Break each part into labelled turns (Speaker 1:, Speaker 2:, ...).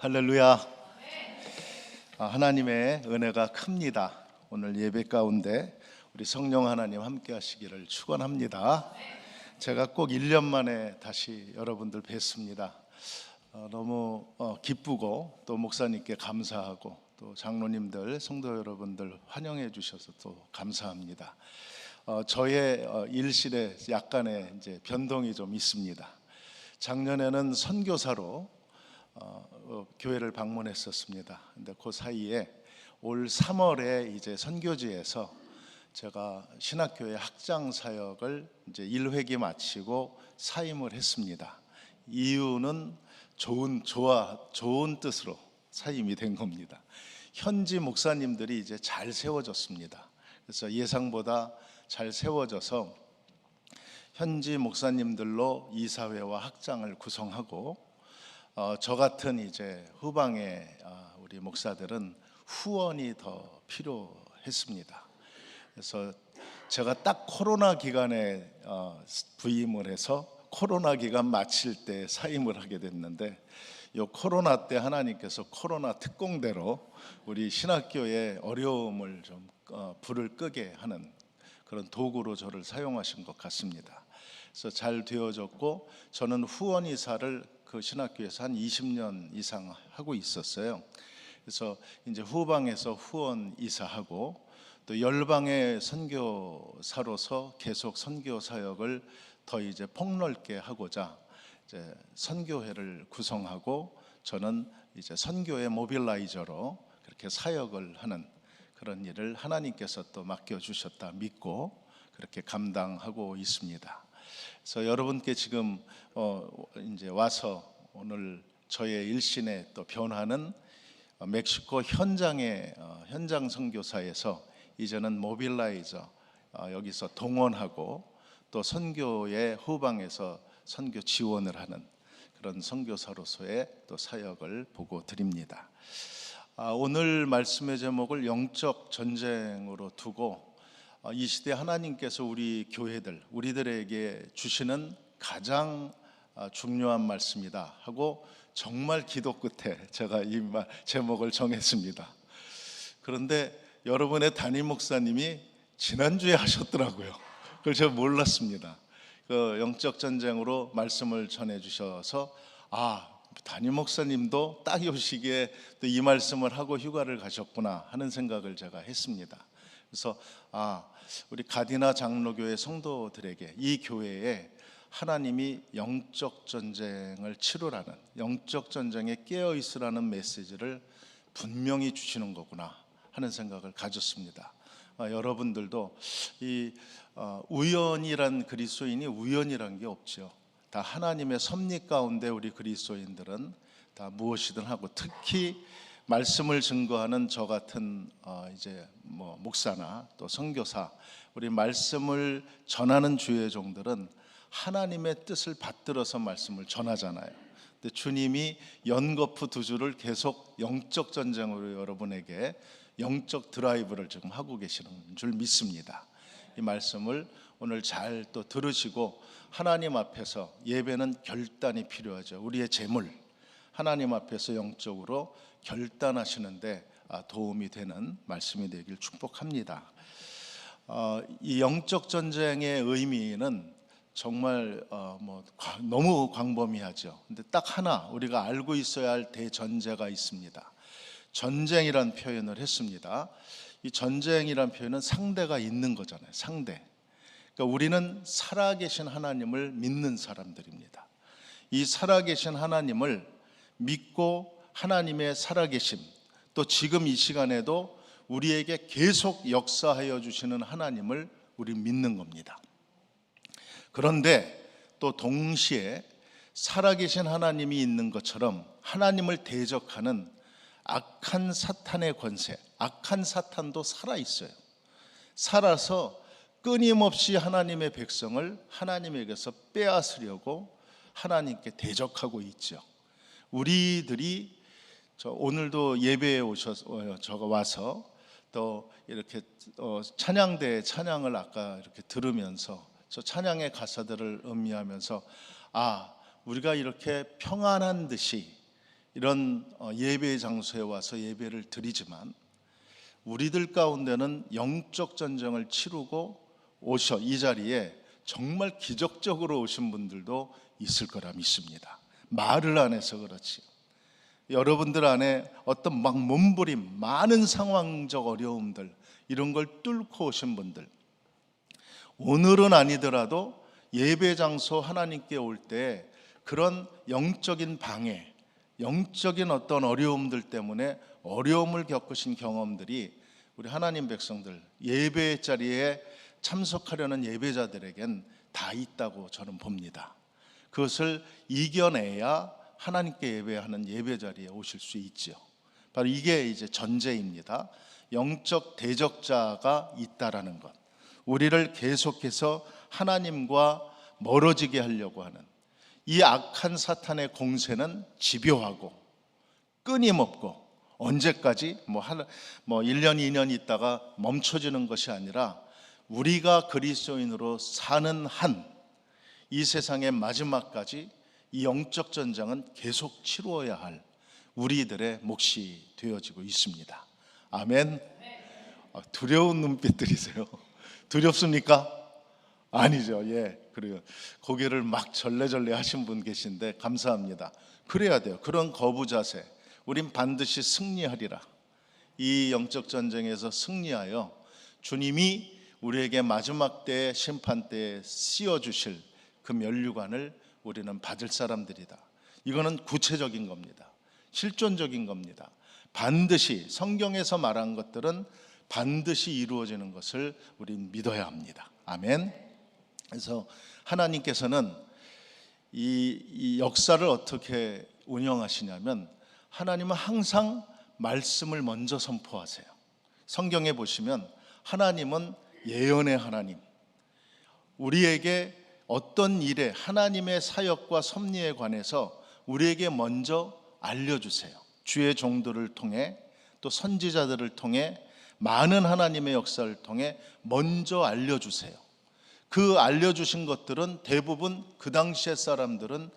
Speaker 1: 할렐루야. 하나님의 은혜가 큽니다. 오늘 예배 가운데 우리 성령 하나님 함께 하시기를 축원합니다. 제가 꼭 1년 만에 다시 여러분들 뵙습니다. 너무 기쁘고 또 목사님께 감사하고 또 장로님들, 성도 여러분들 환영해 주셔서 또 감사합니다. 저의 일실에 약간의 이제 변동이 좀 있습니다. 작년에는 선교사로 교회를 방문했었습니다. 근데 그 사이에 올 3월에 이제 선교지에서 제가 신학교회 학장 사역을 이제 1회기 마치고 사임을 했습니다. 이유는 좋은 뜻으로 사임이 된 겁니다. 현지 목사님들이 이제 잘 세워졌습니다. 그래서 예상보다 잘 세워져서 현지 목사님들로 이사회와 학장을 구성하고 저 같은 이제 후방의 우리 목사들은 후원이 더 필요했습니다. 그래서 제가 딱 코로나 기간에 부임을 해서 코로나 기간 마칠 때 사임을 하게 됐는데, 이 코로나 때 하나님께서 코로나 특공대로 우리 신학교의 어려움을 좀 불을 끄게 하는 그런 도구로 저를 사용하신 것 같습니다. 그래서 잘 되어졌고, 저는 후원 이사를 그 신학교에서 한 20년 이상 하고 있었어요. 그래서 이제 후방에서 후원 이사하고 또 열방의 선교사로서 계속 선교 사역을 더 이제 폭넓게 하고자 이제 선교회를 구성하고, 저는 이제 선교의 모빌라이저로 그렇게 사역을 하는 그런 일을 하나님께서 또 맡겨 주셨다 믿고 그렇게 감당하고 있습니다. 그래서 여러분께 지금 이제 와서 오늘 저의 일신의 또 변화는 멕시코 현장의 현장 선교사에서 이제는 모빌라이저 여기서 동원하고 또 선교의 후방에서 선교 지원을 하는 그런 선교사로서의 또 사역을 보고 드립니다. 오늘 말씀의 제목을 영적 전쟁으로 두고, 이 시대 하나님께서 우리 교회들, 우리들에게 주시는 가장 중요한 말씀이다 하고 정말 기도 끝에 제가 이 제목을 정했습니다. 그런데 여러분의 담임 목사님이 지난주에 하셨더라고요. 그걸 제가 몰랐습니다. 그 영적 전쟁으로 말씀을 전해 주셔서 담임 목사님도 딱 이 시기에 또 이 말씀을 하고 휴가를 가셨구나 하는 생각을 제가 했습니다. 그래서 우리 가디나 장로교회 성도들에게 이 교회에 하나님이 영적 전쟁을 치르라는, 영적 전쟁에 깨어 있으라는 메시지를 분명히 주시는 거구나 하는 생각을 가졌습니다. 여러분들도 이 우연이란 그리스도인이 우연이란 게 없죠. 다 하나님의 섭리 가운데 우리 그리스도인들은 다 무엇이든 하고, 특히 말씀을 증거하는 저 같은 이제 목사나 또 선교사, 우리 말씀을 전하는 주의 종들은 하나님의 뜻을 받들어서 말씀을 전하잖아요. 근데 주님이 연거푸 두 줄을 계속 영적 전쟁으로 여러분에게 영적 드라이브를 지금 하고 계시는 줄 믿습니다. 이 말씀을 오늘 잘 또 들으시고, 하나님 앞에서 예배는 결단이 필요하죠. 우리의 재물 하나님 앞에서 영적으로 결단하시는데 도움이 되는 말씀이 되길 축복합니다. 이 영적 전쟁의 의미는 정말 너무 광범위하죠. 근데 딱 하나 우리가 알고 있어야 할 대전제가 있습니다. 전쟁이란 표현을 했습니다. 이 전쟁이란 표현은 상대가 있는 거잖아요. 상대. 그러니까 우리는 살아계신 하나님을 믿는 사람들입니다. 이 살아계신 하나님을 믿고 하나님의 살아계심, 또 지금 이 시간에도 우리에게 계속 역사하여 주시는 하나님을 우리 믿는 겁니다. 그런데 또 동시에 살아계신 하나님이 있는 것처럼 하나님을 대적하는 악한 사탄의 권세, 악한 사탄도 살아있어요. 살아서 끊임없이 하나님의 백성을 하나님에게서 빼앗으려고 하나님께 대적하고 있죠. 우리들이 오늘도 예배에 와서 또 이렇게 찬양대 찬양을 아까 이렇게 들으면서 저 찬양의 가사들을 음미하면서 우리가 이렇게 평안한 듯이 이런 예배 장소에 와서 예배를 드리지만 우리들 가운데는 영적 전쟁을 치르고 이 자리에 정말 기적적으로 오신 분들도 있을 거라 믿습니다. 말을 안 해서 그렇지. 여러분들 안에 어떤 막 몸부림, 많은 상황적 어려움들, 이런 걸 뚫고 오신 분들, 오늘은 아니더라도 예배 장소 하나님께 올 때 그런 영적인 방해, 영적인 어떤 어려움들 때문에 어려움을 겪으신 경험들이 우리 하나님 백성들, 예배 자리에 참석하려는 예배자들에겐 다 있다고 저는 봅니다. 그것을 이겨내야 하나님께 예배하는 예배 자리에 오실 수 있죠. 바로 이게 이제 전제입니다. 영적 대적자가 있다라는 것, 우리를 계속해서 하나님과 멀어지게 하려고 하는 이 악한 사탄의 공세는 집요하고 끊임없고 언제까지 1년 2년 있다가 멈춰지는 것이 아니라 우리가 그리스도인으로 사는 한 이 세상의 마지막까지 이 영적 전쟁은 계속 치루어야 할 우리들의 몫이 되어지고 있습니다. 아멘. 두려운 눈빛들이세요. 두렵습니까? 아니죠. 예, 그래요. 고개를 막 절레절레 하신 분 계신데 감사합니다. 그래야 돼요. 그런 거부 자세, 우린 반드시 승리하리라. 이 영적 전쟁에서 승리하여 주님이 우리에게 마지막 때 심판 때에 씌워주실 그 면류관을 우리는 받을 사람들이다. 이거는 구체적인 겁니다. 실존적인 겁니다. 반드시 성경에서 말한 것들은 반드시 이루어지는 것을 우린 믿어야 합니다. 아멘. 그래서 하나님께서는 이 역사를 어떻게 운영하시냐면 하나님은 항상 말씀을 먼저 선포하세요. 성경에 보시면 하나님은 예언의 하나님, 우리에게 어떤 일에 하나님의 사역과 섭리에 관해서 우리에게 먼저 알려주세요. 주의 종들을 통해 또 선지자들을 통해 많은 하나님의 역사를 통해 먼저 알려주세요. 그 알려주신 것들은 대부분 그 당시의 사람들은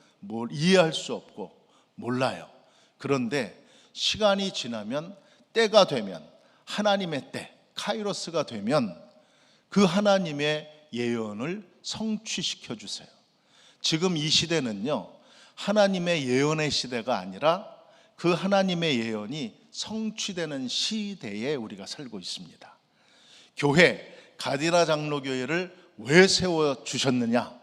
Speaker 1: 이해할 수 없고 몰라요. 그런데 시간이 지나면, 때가 되면, 하나님의 때 카이로스가 되면 그 하나님의 예언을 성취시켜 주세요. 지금 이 시대는요, 하나님의 예언의 시대가 아니라 그 하나님의 예언이 성취되는 시대에 우리가 살고 있습니다. 교회, 가디나 장로교회를 왜 세워주셨느냐?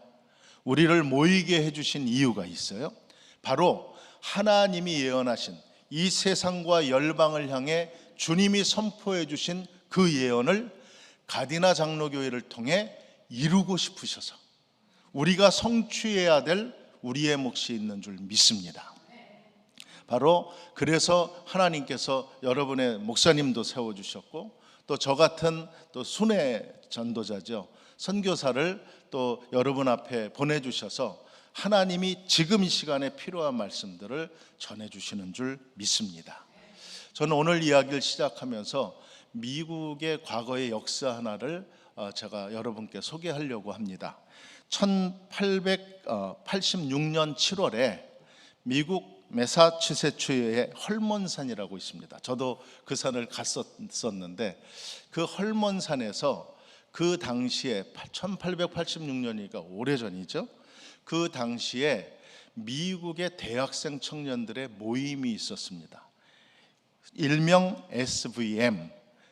Speaker 1: 우리를 모이게 해주신 이유가 있어요. 바로 하나님이 예언하신 이 세상과 열방을 향해 주님이 선포해 주신 그 예언을 가디나 장로교회를 통해 이루고 싶으셔서 우리가 성취해야 될 우리의 몫이 있는 줄 믿습니다. 바로 그래서 하나님께서 여러분의 목사님도 세워주셨고 또 저 같은 또 순회 전도자죠, 선교사를 또 여러분 앞에 보내주셔서 하나님이 지금 이 시간에 필요한 말씀들을 전해주시는 줄 믿습니다. 저는 오늘 이야기를 시작하면서 미국의 과거의 역사 하나를 제가 여러분께 소개하려고 합니다. 1886년 7월에 미국 매사추세츠주의 헐몬산이라고 있습니다. 저도 그 산을 갔었는데 그 헐몬산에서 그 당시에 1886년이니까 오래전이죠. 그 당시에 미국의 대학생 청년들의 모임이 있었습니다. 일명 SVM,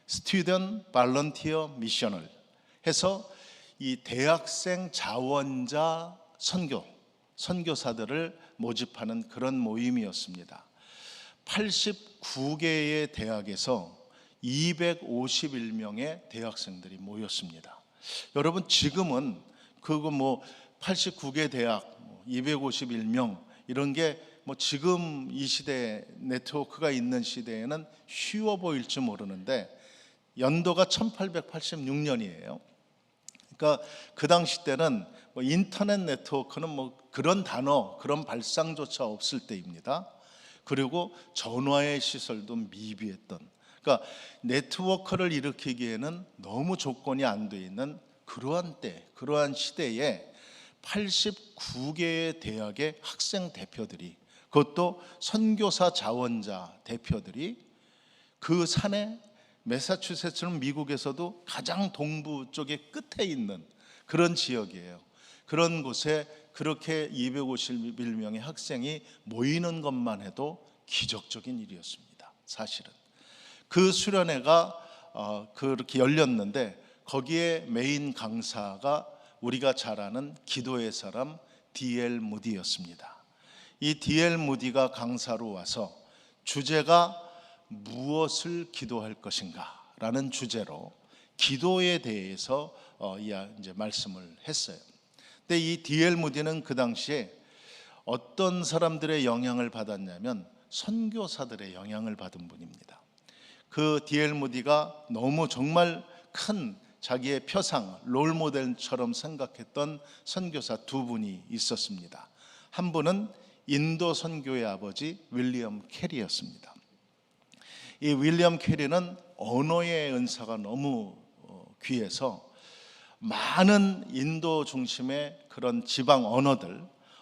Speaker 1: Student Volunteer Mission을 해서 이 대학생 자원자 선교사들을 모집하는 그런 모임이었습니다. 89개의 대학에서 251명의 대학생들이 모였습니다. 여러분, 지금은 그거 89개 대학 251명 이런 게 지금 이 시대에 네트워크가 있는 시대에는 쉬워 보일지 모르는데 연도가 1886년이에요. 그러니까 그 당시 때는 인터넷 네트워크는 그런 단어, 그런 발상조차 없을 때입니다. 그리고 전화의 시설도 미비했던, 그러니까 네트워크를 일으키기에는 너무 조건이 안 돼 있는 그러한 때, 그러한 시대에 89개의 대학의 학생 대표들이 그것도 선교사 자원자 대표들이 그 산에, 매사추세츠는 미국에서도 가장 동부 쪽에 끝에 있는 그런 지역이에요. 그런 곳에 그렇게 251명의 학생이 모이는 것만 해도 기적적인 일이었습니다. 사실은 그 수련회가 그렇게 열렸는데 거기에 메인 강사가 우리가 잘 아는 기도의 사람 D.L. 무디였습니다. 이 D.L. 무디가 강사로 와서 주제가 무엇을 기도할 것인가 라는 주제로 기도에 대해서 이제 말씀을 했어요. 근데 이 D.L. 무디는 그 당시에 어떤 사람들의 영향을 받았냐면 선교사들의 영향을 받은 분입니다. 그 D.L. 무디가 너무 정말 큰 자기의 표상, 롤모델처럼 생각했던 선교사 두 분이 있었습니다. 한 분은 인도 선교의 아버지 윌리엄 캐리였습니다. 이 윌리엄 캐리는 언어의 은사가 너무 귀해서 많은 인도 중심의 그런 지방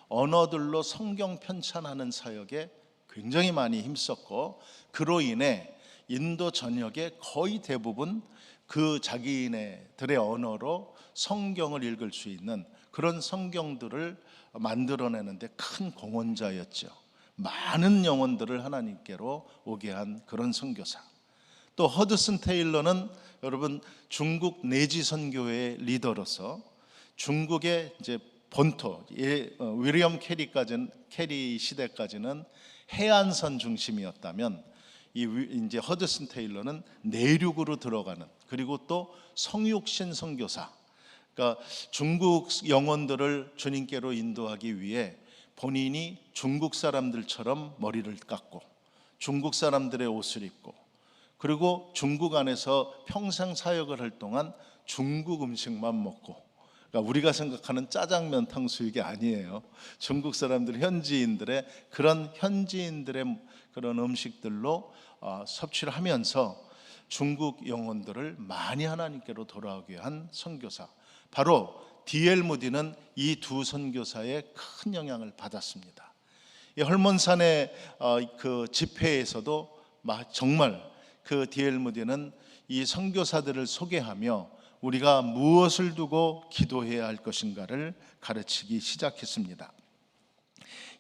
Speaker 1: 언어들로 성경 편찬하는 사역에 굉장히 많이 힘썼고, 그로 인해 인도 전역에 거의 대부분 그 자기네들의 언어로 성경을 읽을 수 있는 그런 성경들을 만들어내는데 큰 공헌자였죠. 많은 영혼들을 하나님께로 오게 한 그런 선교사. 또 허드슨 테일러는 여러분 중국 내지 선교의 리더로서 중국의 이제 본토, 윌리엄 캐리 시대까지는 해안선 중심이었다면 이제 허드슨 테일러는 내륙으로 들어가는, 그리고 또 성육신 선교사, 그러니까 중국 영혼들을 주님께로 인도하기 위해 본인이 중국 사람들처럼 머리를 깎고 중국 사람들의 옷을 입고, 그리고 중국 안에서 평생 사역을 할 동안 중국 음식만 먹고, 그러니까 우리가 생각하는 짜장면 탕수육이 아니에요. 중국 사람들, 현지인들의 그런 음식들로 섭취를 하면서 중국 영혼들을 많이 하나님께로 돌아오게 한 선교사, 바로 D.L. 무디는 이 두 선교사의 큰 영향을 받았습니다. 이 헐몬산의 그 집회에서도 정말 그 D.L. 무디는 이 선교사들을 소개하며 우리가 무엇을 두고 기도해야 할 것인가를 가르치기 시작했습니다.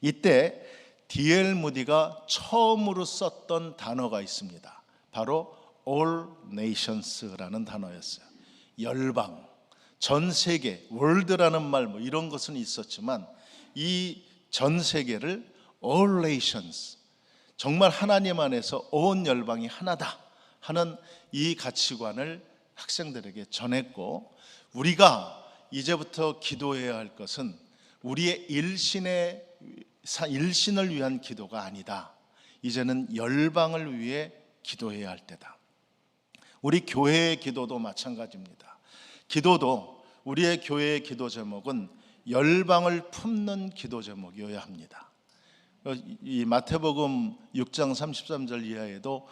Speaker 1: 이때 D.L. 무디가 처음으로 썼던 단어가 있습니다. 바로 All Nations라는 단어였어요. 열방, 전 세계, 월드라는 말 이런 것은 있었지만 이 전 세계를 All Nations, 정말 하나님 안에서 온 열방이 하나다 하는 이 가치관을 학생들에게 전했고, 우리가 이제부터 기도해야 할 것은 우리의 일신을 위한 기도가 아니다. 이제는 열방을 위해 기도해야 할 때다. 우리 교회의 기도도 마찬가지입니다. 기도도 우리의 교회의 기도 제목은 열방을 품는 기도 제목이어야 합니다. 이 마태복음 6장 33절 이하에도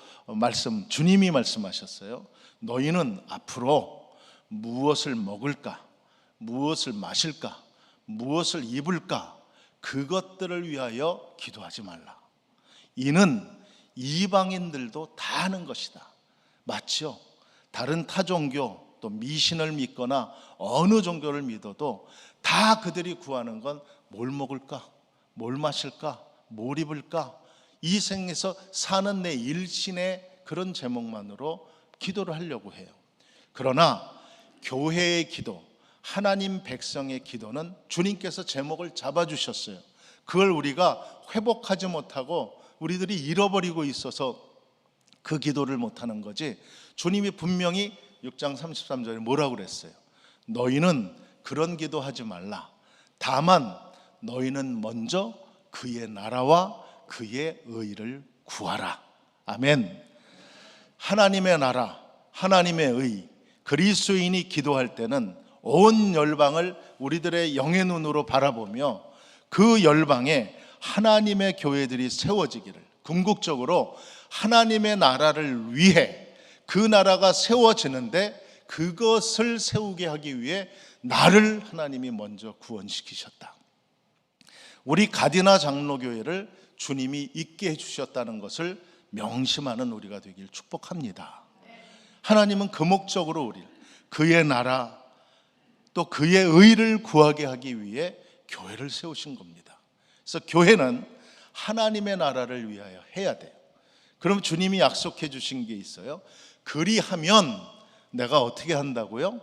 Speaker 1: 주님이 말씀하셨어요. 너희는 앞으로 무엇을 먹을까, 무엇을 마실까, 무엇을 입을까, 그것들을 위하여 기도하지 말라. 이는 이방인들도 다 하는 것이다. 맞죠? 다른 타종교 또 미신을 믿거나 어느 종교를 믿어도 다 그들이 구하는 건 뭘 먹을까, 뭘 마실까, 뭘 입을까, 이 생에서 사는 내 일신의 그런 제목만으로 기도를 하려고 해요. 그러나 교회의 기도, 하나님 백성의 기도는 주님께서 제목을 잡아주셨어요. 그걸 우리가 회복하지 못하고 우리들이 잃어버리고 있어서 그 기도를 못하는 거지, 주님이 분명히 6장 33절에 뭐라고 그랬어요? 너희는 그런 기도하지 말라. 다만 너희는 먼저 그의 나라와 그의 의를 구하라. 아멘. 하나님의 나라, 하나님의 의, 그리스도인이 기도할 때는 온 열방을 우리들의 영의 눈으로 바라보며 그 열방에 하나님의 교회들이 세워지기를, 궁극적으로 하나님의 나라를 위해 그 나라가 세워지는데 그것을 세우게 하기 위해 나를 하나님이 먼저 구원시키셨다. 우리 가디나 장로교회를 주님이 있게 해주셨다는 것을 명심하는 우리가 되길 축복합니다. 하나님은 그 목적으로 우리를 그의 나라 또 그의 의를 구하게 하기 위해 교회를 세우신 겁니다. 그래서 교회는 하나님의 나라를 위하여 해야 돼요. 그럼 주님이 약속해 주신 게 있어요. 그리하면 내가 어떻게 한다고요?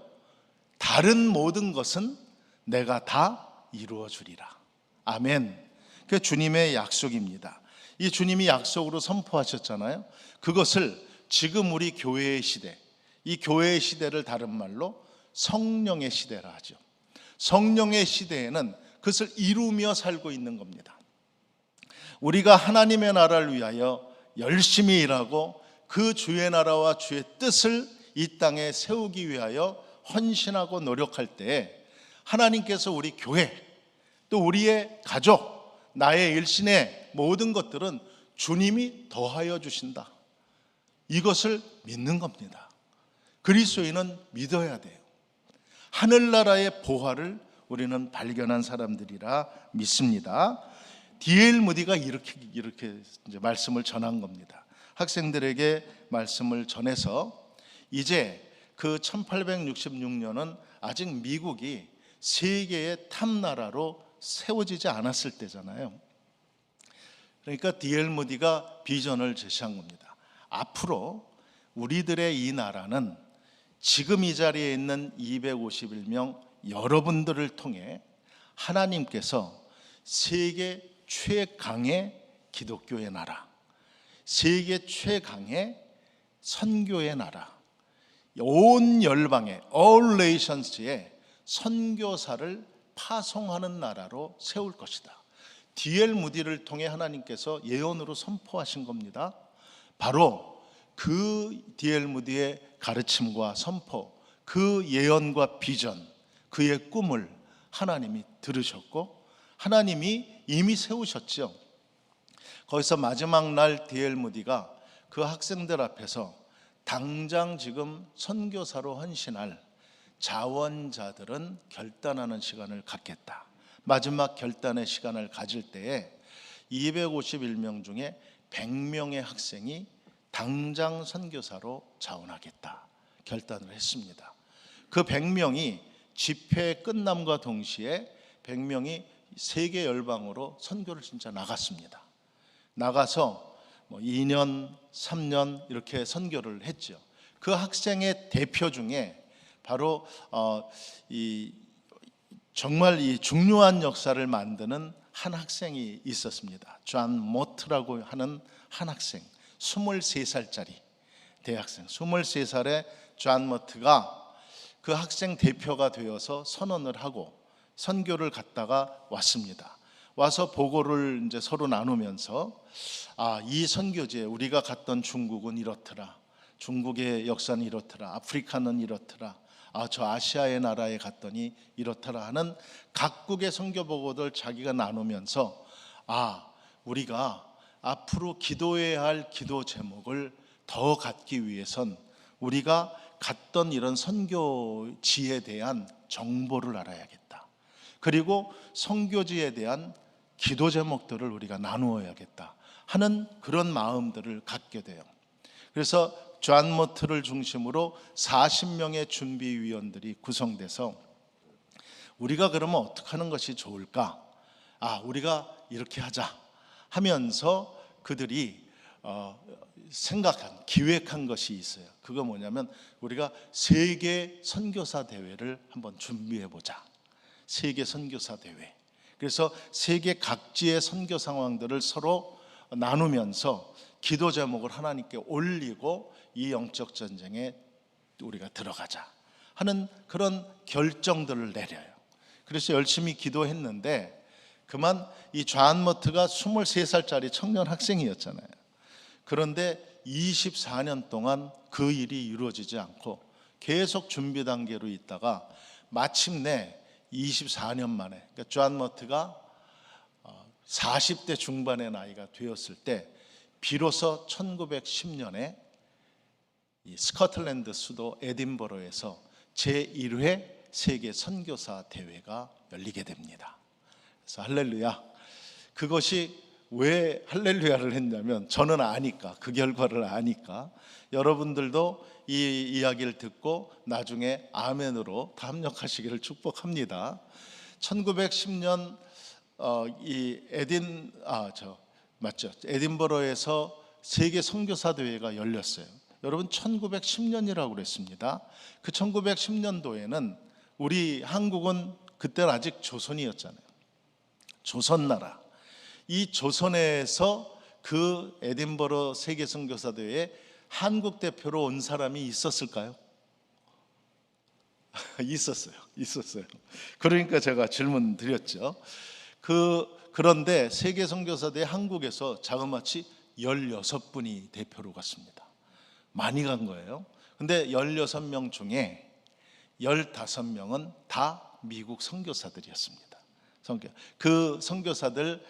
Speaker 1: 다른 모든 것은 내가 다 이루어 주리라. 아멘. 그 주님의 약속입니다. 이 주님이 약속으로 선포하셨잖아요. 그것을 지금 우리 교회의 시대, 이 교회의 시대를 다른 말로 성령의 시대라 하죠. 성령의 시대에는 그것을 이루며 살고 있는 겁니다. 우리가 하나님의 나라를 위하여 열심히 일하고 그 주의 나라와 주의 뜻을 이 땅에 세우기 위하여 헌신하고 노력할 때 하나님께서 우리 교회 또 우리의 가족, 나의 일신의 모든 것들은 주님이 더하여 주신다. 이것을 믿는 겁니다. 그리스도인은 믿어야 돼요. 하늘나라의 보화를 우리는 발견한 사람들이라 믿습니다. D.L. 무디가 이렇게 이제 말씀을 전한 겁니다. 학생들에게 말씀을 전해서 이제 그 1866년은 아직 미국이 세계의 탑나라로 세워지지 않았을 때잖아요. 그러니까 D.L. 무디가 비전을 제시한 겁니다. 앞으로 우리들의 이 나라는 지금 이 자리에 있는 251명 여러분들을 통해 하나님께서 세계 최강의 기독교의 나라, 세계 최강의 선교의 나라, 온 열방의 all nations의 선교사를 파송하는 나라로 세울 것이다. D.L. 무디를 통해 하나님께서 예언으로 선포하신 겁니다. 바로 그 D.L. 무디의 가르침과 선포, 그 예언과 비전, 그의 꿈을 하나님이 들으셨고 하나님이 이미 세우셨죠. 거기서 마지막 날 D.L. 무디가 그 학생들 앞에서 당장 지금 선교사로 헌신할 자원자들은 결단하는 시간을 갖겠다. 마지막 결단의 시간을 가질 때에 251명 중에 100명의 학생이 당장 선교사로 자원하겠다 결단을 했습니다. 그 100명이 집회 끝남과 동시에 100명이 세계 열방으로 선교를 진짜 나갔습니다. 나가서 2년, 3년 이렇게 선교를 했죠. 그 학생의 대표 중에 바로 정말 이 중요한 역사를 만드는 한 학생이 있었습니다. 존 모트라고 하는 한 학생, 23살짜리 대학생, 23살의 존 모트가 그 학생 대표가 되어서 선언을 하고 선교를 갔다가 왔습니다. 와서 보고를 이제 서로 나누면서 이 선교지에 우리가 갔던 중국은 이렇더라, 중국의 역사는 이렇더라, 아프리카는 이렇더라, 저 아시아의 나라에 갔더니 이렇더라 하는 각국의 선교 보고들 자기가 나누면서 우리가 앞으로 기도해야 할 기도 제목을 더 갖기 위해선 우리가 갔던 이런 선교지에 대한 정보를 알아야겠다. 그리고 선교지에 대한 기도 제목들을 우리가 나누어야겠다 하는 그런 마음들을 갖게 돼요. 그래서 존 모트를 중심으로 40명의 준비위원들이 구성돼서 우리가 그러면 어떻게 하는 것이 좋을까? 우리가 이렇게 하자 하면서 그들이 기획한 것이 있어요. 그거 뭐냐면 우리가 세계 선교사 대회를 한번 준비해 보자. 세계 선교사 대회. 그래서 세계 각지의 선교 상황들을 서로 나누면서 기도 제목을 하나님께 올리고 이 영적 전쟁에 우리가 들어가자 하는 그런 결정들을 내려요. 그래서 열심히 기도했는데 그만 이 존 모트가 23살짜리 청년 학생이었잖아요. 그런데 24년 동안 그 일이 이루어지지 않고 계속 준비 단계로 있다가 마침내 24년 만에, 그러니까 존 모트가 40대 중반의 나이가 되었을 때 비로소 1910년에 이 스코틀랜드 수도 에딘버러에서 제1회 세계 선교사 대회가 열리게 됩니다. 그래서 할렐루야. 그것이 왜 할렐루야를 했냐면 저는 아니까, 그 결과를 아니까 여러분들도 이 이야기를 듣고 나중에 아멘으로 다 합력하시기를 축복합니다. 1910년 이 에딘버러에서 세계 선교사 대회가 열렸어요. 여러분 1910년이라고 그랬습니다. 그 1910년도에는 우리 한국은 그때는 아직 조선이었잖아요. 조선나라. 이 조선에서 그 에딘버러 세계 선교사 대회에 한국 대표로 온 사람이 있었을까요? 있었어요. 그러니까 제가 질문 드렸죠. 그런데 세계 선교사 대회 한국에서 자그마치 16분이 대표로 갔습니다. 많이 간 거예요. 근데 16명 중에 15명은 다 미국 선교사들이었습니다. 그 선교사들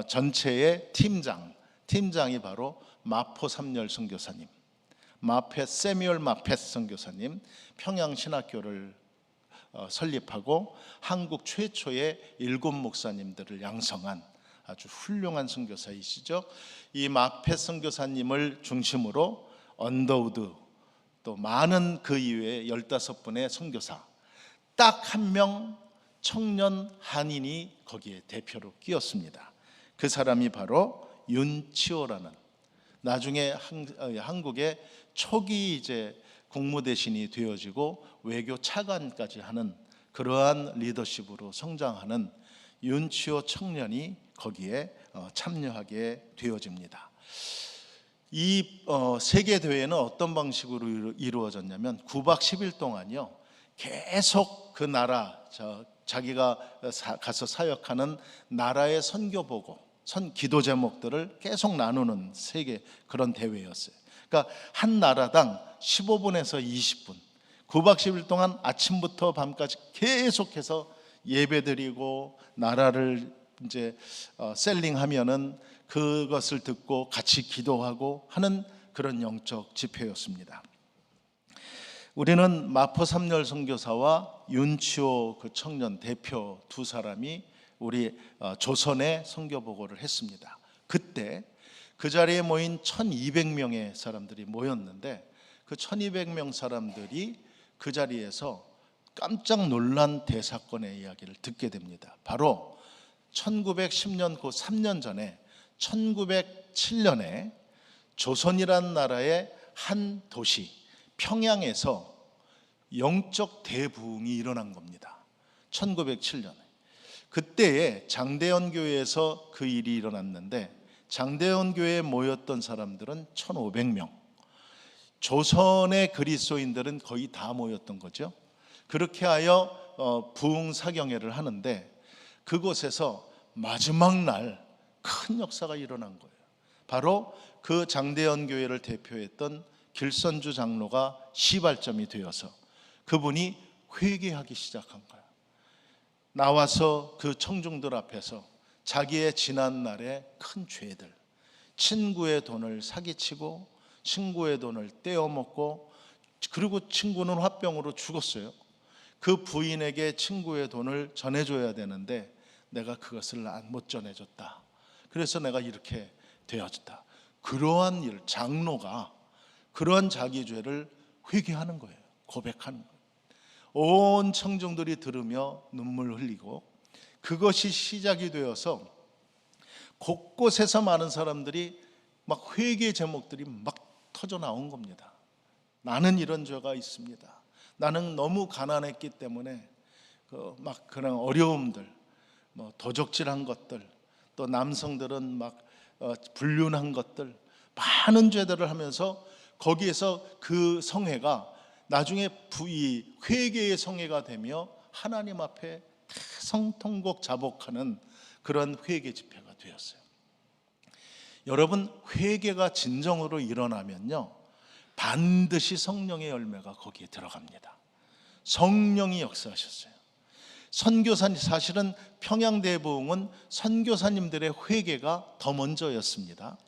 Speaker 1: 전체의 팀장이 바로 마포 삼열 선교사님, 세뮤얼 마펫 선교사님, 평양신학교를 설립하고 한국 최초의 7 목사님들을 양성한 아주 훌륭한 선교사이시죠. 이 마펫 선교사님을 중심으로 언더우드, 또 많은 그 이외에 15분의 선교사, 딱 한 명 청년 한인이 거기에 대표로 끼었습니다. 그 사람이 바로 윤치호라는, 나중에 한국의 초기 이제 국무대신이 되어지고 외교 차관까지 하는 그러한 리더십으로 성장하는 윤치호 청년이 거기에 참여하게 되어집니다. 이 세계 대회는 어떤 방식으로 이루어졌냐면 9박 10일 동안요, 계속 그 나라, 자기가 가서 사역하는 나라의 선교 보고 기도 제목들을 계속 나누는 세계 그런 대회였어요. 그러니까 한 나라당 15분에서 20분, 9박 10일 동안 아침부터 밤까지 계속해서 예배드리고 나라를 이제 셀링하면은 그것을 듣고 같이 기도하고 하는 그런 영적 집회였습니다. 우리는 마포 삼열 선교사와 윤치호 그 청년 대표 두 사람이 우리 조선에 선교 보고를 했습니다. 그때 그 자리에 모인 1200명의 사람들이 모였는데 그 1200명 사람들이 그 자리에서 깜짝 놀란 대사건의 이야기를 듣게 됩니다. 바로 1910년 그 3년 전에 1907년에 조선이란 나라의 한 도시 평양에서 영적 대부흥이 일어난 겁니다. 1907년에. 그때에 장대현 교회에서 그 일이 일어났는데 장대현 교회에 모였던 사람들은 1500명, 조선의 그리스도인들은 거의 다 모였던 거죠. 그렇게 하여 부흥사경회를 하는데 그곳에서 마지막 날 큰 역사가 일어난 거예요. 바로 그 장대현 교회를 대표했던 길선주 장로가 시발점이 되어서 그분이 회개하기 시작한 거예요. 나와서 그 청중들 앞에서 자기의 지난 날의 큰 죄들, 친구의 돈을 사기치고 친구의 돈을 떼어먹고, 그리고 친구는 화병으로 죽었어요. 그 부인에게 친구의 돈을 전해줘야 되는데 내가 그것을 못 전해줬다. 그래서 내가 이렇게 되어졌다. 그러한 일, 장로가 그러한 자기 죄를 회개하는 거예요. 고백하는 거예요. 온 청중들이 들으며 눈물 흘리고, 그것이 시작이 되어서 곳곳에서 많은 사람들이 막 회개 제목들이 막 터져 나온 겁니다. 나는 이런 죄가 있습니다. 나는 너무 가난했기 때문에 막 그런 어려움들, 도적질한 것들, 또 남성들은 막 불륜한 것들, 많은 죄들을 하면서 거기에서 그 성회가 나중에 회개의 성회가 되며 하나님 앞에 성통곡 자복하는 그런 회개 집회가 되었어요. 여러분, 회개가 진정으로 일어나면요, 반드시 성령의 열매가 거기에 들어갑니다. 성령이 역사하셨어요. 선교사님, 사실은 평양대부흥은 선교사님들의 회개가 더 먼저였습니다.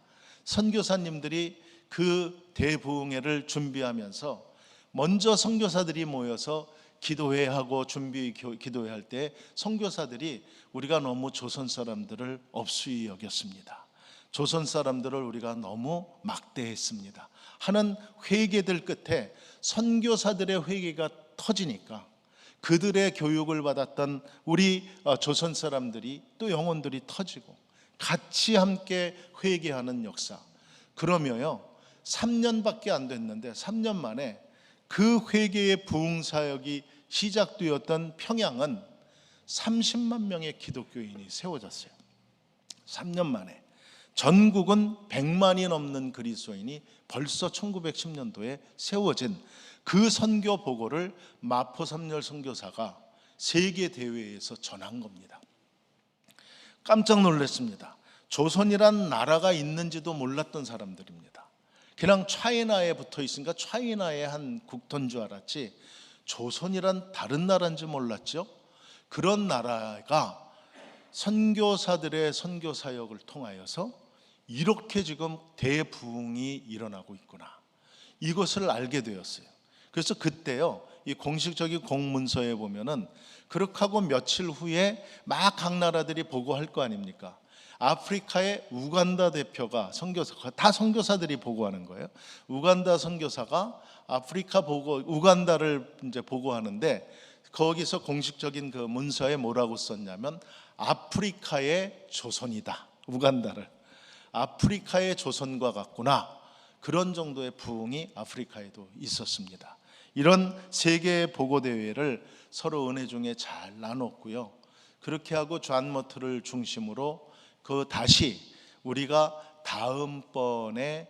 Speaker 1: 선교사님들이 그 대부흥회를 준비하면서 먼저 선교사들이 모여서 기도회하고 기도회 할 때 선교사들이 우리가 너무 조선 사람들을 업수히 여겼습니다. 조선 사람들을 우리가 너무 막대했습니다 하는 회개들 끝에 선교사들의 회개가 터지니까 그들의 교육을 받았던 우리 조선 사람들이 또 영혼들이 터지고 같이 함께 회개하는 역사. 그러면요 3년밖에 안 됐는데 3년 만에 그 회개의 부흥 사역이 시작되었던 평양은 30만 명의 기독교인이 세워졌어요. 3년 만에. 전국은 100만이 넘는 그리스도인이 벌써 1910년도에 세워진 그 선교 보고를 마포삼열 선교사가 세계 대회에서 전한 겁니다. 깜짝 놀랐습니다. 조선이란 나라가 있는지도 몰랐던 사람들입니다. 그냥 차이나에 붙어 있으니까 차이나의 한 국토인 줄 알았지 조선이란 다른 나라인지 몰랐죠. 그런 나라가 선교사들의 선교 사역을 통하여서 이렇게 지금 대부흥이 일어나고 있구나, 이것을 알게 되었어요. 그래서 그때요 이 공식적인 공문서에 보면은 그렇게 하고 며칠 후에 막 각 나라들이 보고할 거 아닙니까? 아프리카의 우간다 대표가 선교사, 다 선교사들이 보고하는 거예요. 우간다 선교사가 아프리카 보고 우간다를 이제 보고하는데 거기서 공식적인 그 문서에 뭐라고 썼냐면 아프리카의 조선이다. 우간다를 아프리카의 조선과 같구나. 그런 정도의 부흥이 아프리카에도 있었습니다. 이런 세계 보고 대회를 서로 은혜 중에 잘 나눴고요. 그렇게 하고 존 모트를 중심으로 그 다시 우리가 다음번에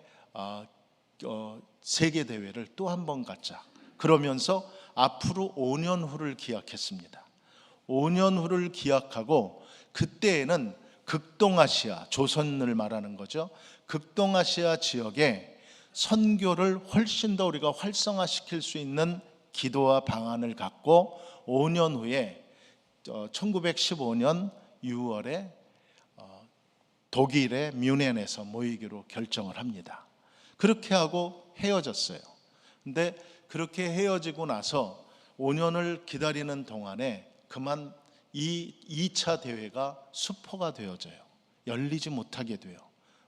Speaker 1: 세계 대회를 또 한 번 갖자. 그러면서 앞으로 5년 후를 기약했습니다. 5년 후를 기약하고 그때에는 극동아시아, 조선을 말하는 거죠. 극동아시아 지역에 선교를 훨씬 더 우리가 활성화시킬 수 있는 기도와 방안을 갖고 5년 후에 1915년 6월에 독일의 뮌헨에서 모이기로 결정을 합니다. 그렇게 하고 헤어졌어요. 근데 그렇게 헤어지고 나서 5년을 기다리는 동안에 그만 이 2차 대회가 수포가 되어져요. 열리지 못하게 돼요.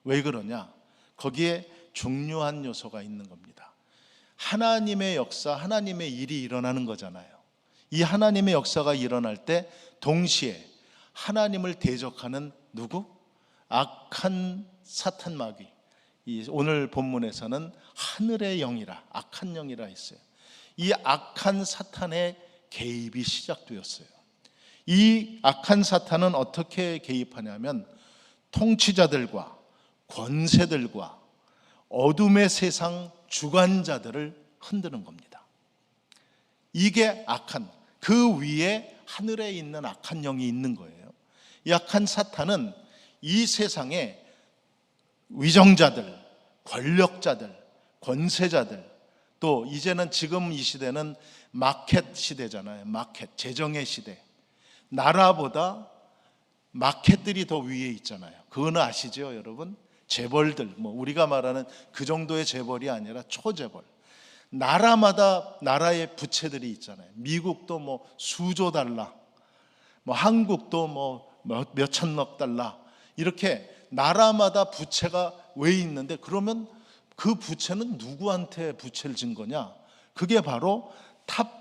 Speaker 1: 왜 그러냐? 거기에 중요한 요소가 있는 겁니다. 하나님의 역사, 하나님의 일이 일어나는 거잖아요. 이 하나님의 역사가 일어날 때 동시에 하나님을 대적하는 누구? 악한 사탄 마귀. 오늘 본문에서는 하늘의 영이라, 악한 영이라 했어요. 이 악한 사탄의 개입이 시작되었어요. 이 악한 사탄은 어떻게 개입하냐면 통치자들과 권세들과 어둠의 세상 주관자들을 흔드는 겁니다. 이게 악한, 그 위에 하늘에 있는 악한 영이 있는 거예요. 이 악한 사탄은 이 세상에 위정자들, 권력자들, 권세자들, 또 이제는 지금 이 시대는 마켓 시대잖아요. 마켓, 재정의 시대. 나라보다 마켓들이 더 위에 있잖아요. 그거는 아시죠, 여러분? 재벌들, 뭐 우리가 말하는 그 정도의 재벌이 아니라 초재벌. 나라마다 나라의 부채들이 있잖아요. 미국도 뭐 수조 달러, 뭐 한국도 뭐 몇천억 달러, 이렇게 나라마다 부채가 왜 있는데, 그러면 그 부채는 누구한테 부채를 진 거냐? 그게 바로 탑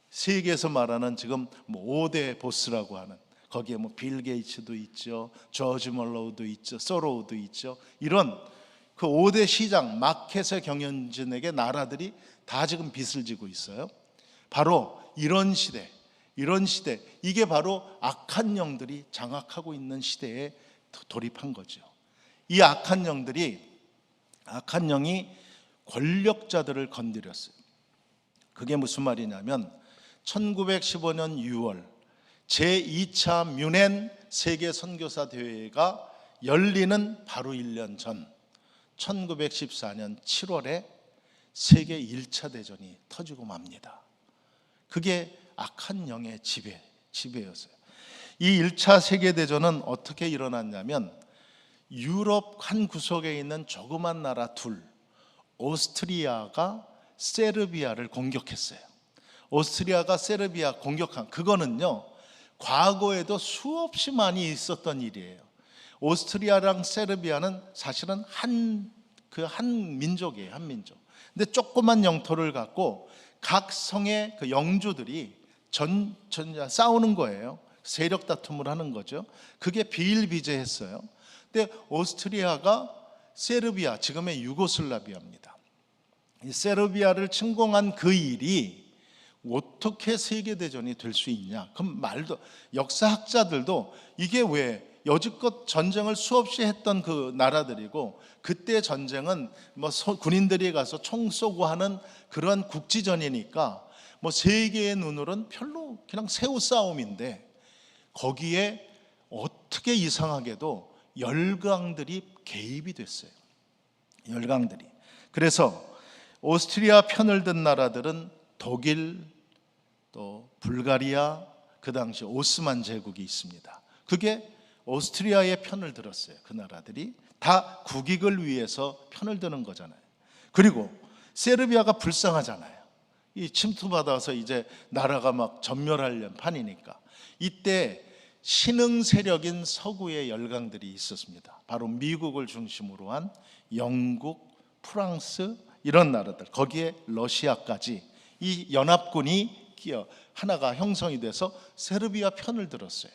Speaker 1: 세계에서 말하는 지금 뭐 5대 보스라고 하는, 거기에 뭐 빌 게이츠도 있죠, 조지 멀로우도 있죠, 소로우도 있죠. 이런 그 5대 시장, 마켓의 경영진에게 나라들이 다 지금 빚을 지고 있어요. 바로 이런 시대, 이게 바로 악한 영들이 장악하고 있는 시대에 돌입한 거죠. 이 악한 영이 권력자들을 건드렸어요. 그게 무슨 말이냐면 1915년 6월 제2차 뮌헨 세계 선교사 대회가 열리는 바로 1년 전 1914년 7월에 세계 1차 대전이 터지고 맙니다. 그게 악한 영의 지배였어요. 이 1차 세계대전은 어떻게 일어났냐면 유럽 한 구석에 있는 조그만 나라 둘, 오스트리아가 세르비아를 공격했어요. 오스트리아가 세르비아 공격한 그거는요, 과거에도 수없이 많이 있었던 일이에요. 오스트리아랑 세르비아는 사실은 한 민족이에요. 한 민족. 근데 조그만 영토를 갖고 각 성의 그 영주들이 싸우는 거예요. 세력 다툼을 하는 거죠. 그게 비일비재했어요. 근데 오스트리아가 세르비아, 지금의 유고슬라비아입니다. 이 세르비아를 침공한 그 일이 어떻게 세계대전이 될 수 있냐? 그럼 역사학자들도 이게 왜 여지껏 전쟁을 수없이 했던 그 나라들이고, 그때 전쟁은 뭐 군인들이 가서 총 쏘고 하는 그런 국지전이니까 뭐 세계의 눈으로는 별로 그냥 새우 싸움인데, 거기에 어떻게 이상하게도 열강들이 개입이 됐어요. 열강들이. 그래서 오스트리아 편을 든 나라들은 독일, 또 불가리아, 그 당시 오스만 제국이 있습니다. 그게 오스트리아의 편을 들었어요. 그 나라들이 다 국익을 위해서 편을 드는 거잖아요. 그리고 세르비아가 불쌍하잖아요. 이 침투받아서 이제 나라가 막 전멸하려는 판이니까. 이때 신흥 세력인 서구의 열강들이 있었습니다. 바로 미국을 중심으로 한 영국, 프랑스, 이런 나라들, 거기에 러시아까지 이 연합군이 하나가 형성이 돼서 세르비아 편을 들었어요.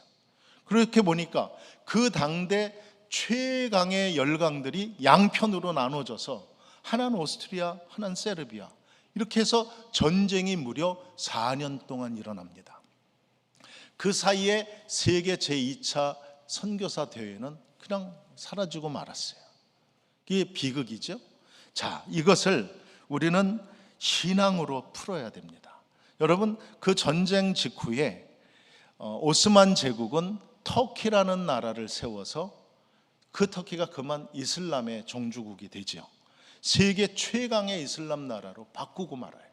Speaker 1: 그렇게 보니까 그 당대 최강의 열강들이 양편으로 나눠져서 하나는 오스트리아, 하나는 세르비아, 이렇게 해서 전쟁이 무려 4년 동안 일어납니다. 그 사이에 세계 제2차 선교사 대회는 그냥 사라지고 말았어요. 이게 비극이죠. 자, 이것을 우리는 신앙으로 풀어야 됩니다. 여러분, 그 전쟁 직후에 오스만 제국은 터키라는 나라를 세워서 그 터키가 그만 이슬람의 종주국이 되죠. 세계 최강의 이슬람 나라로 바꾸고 말아요.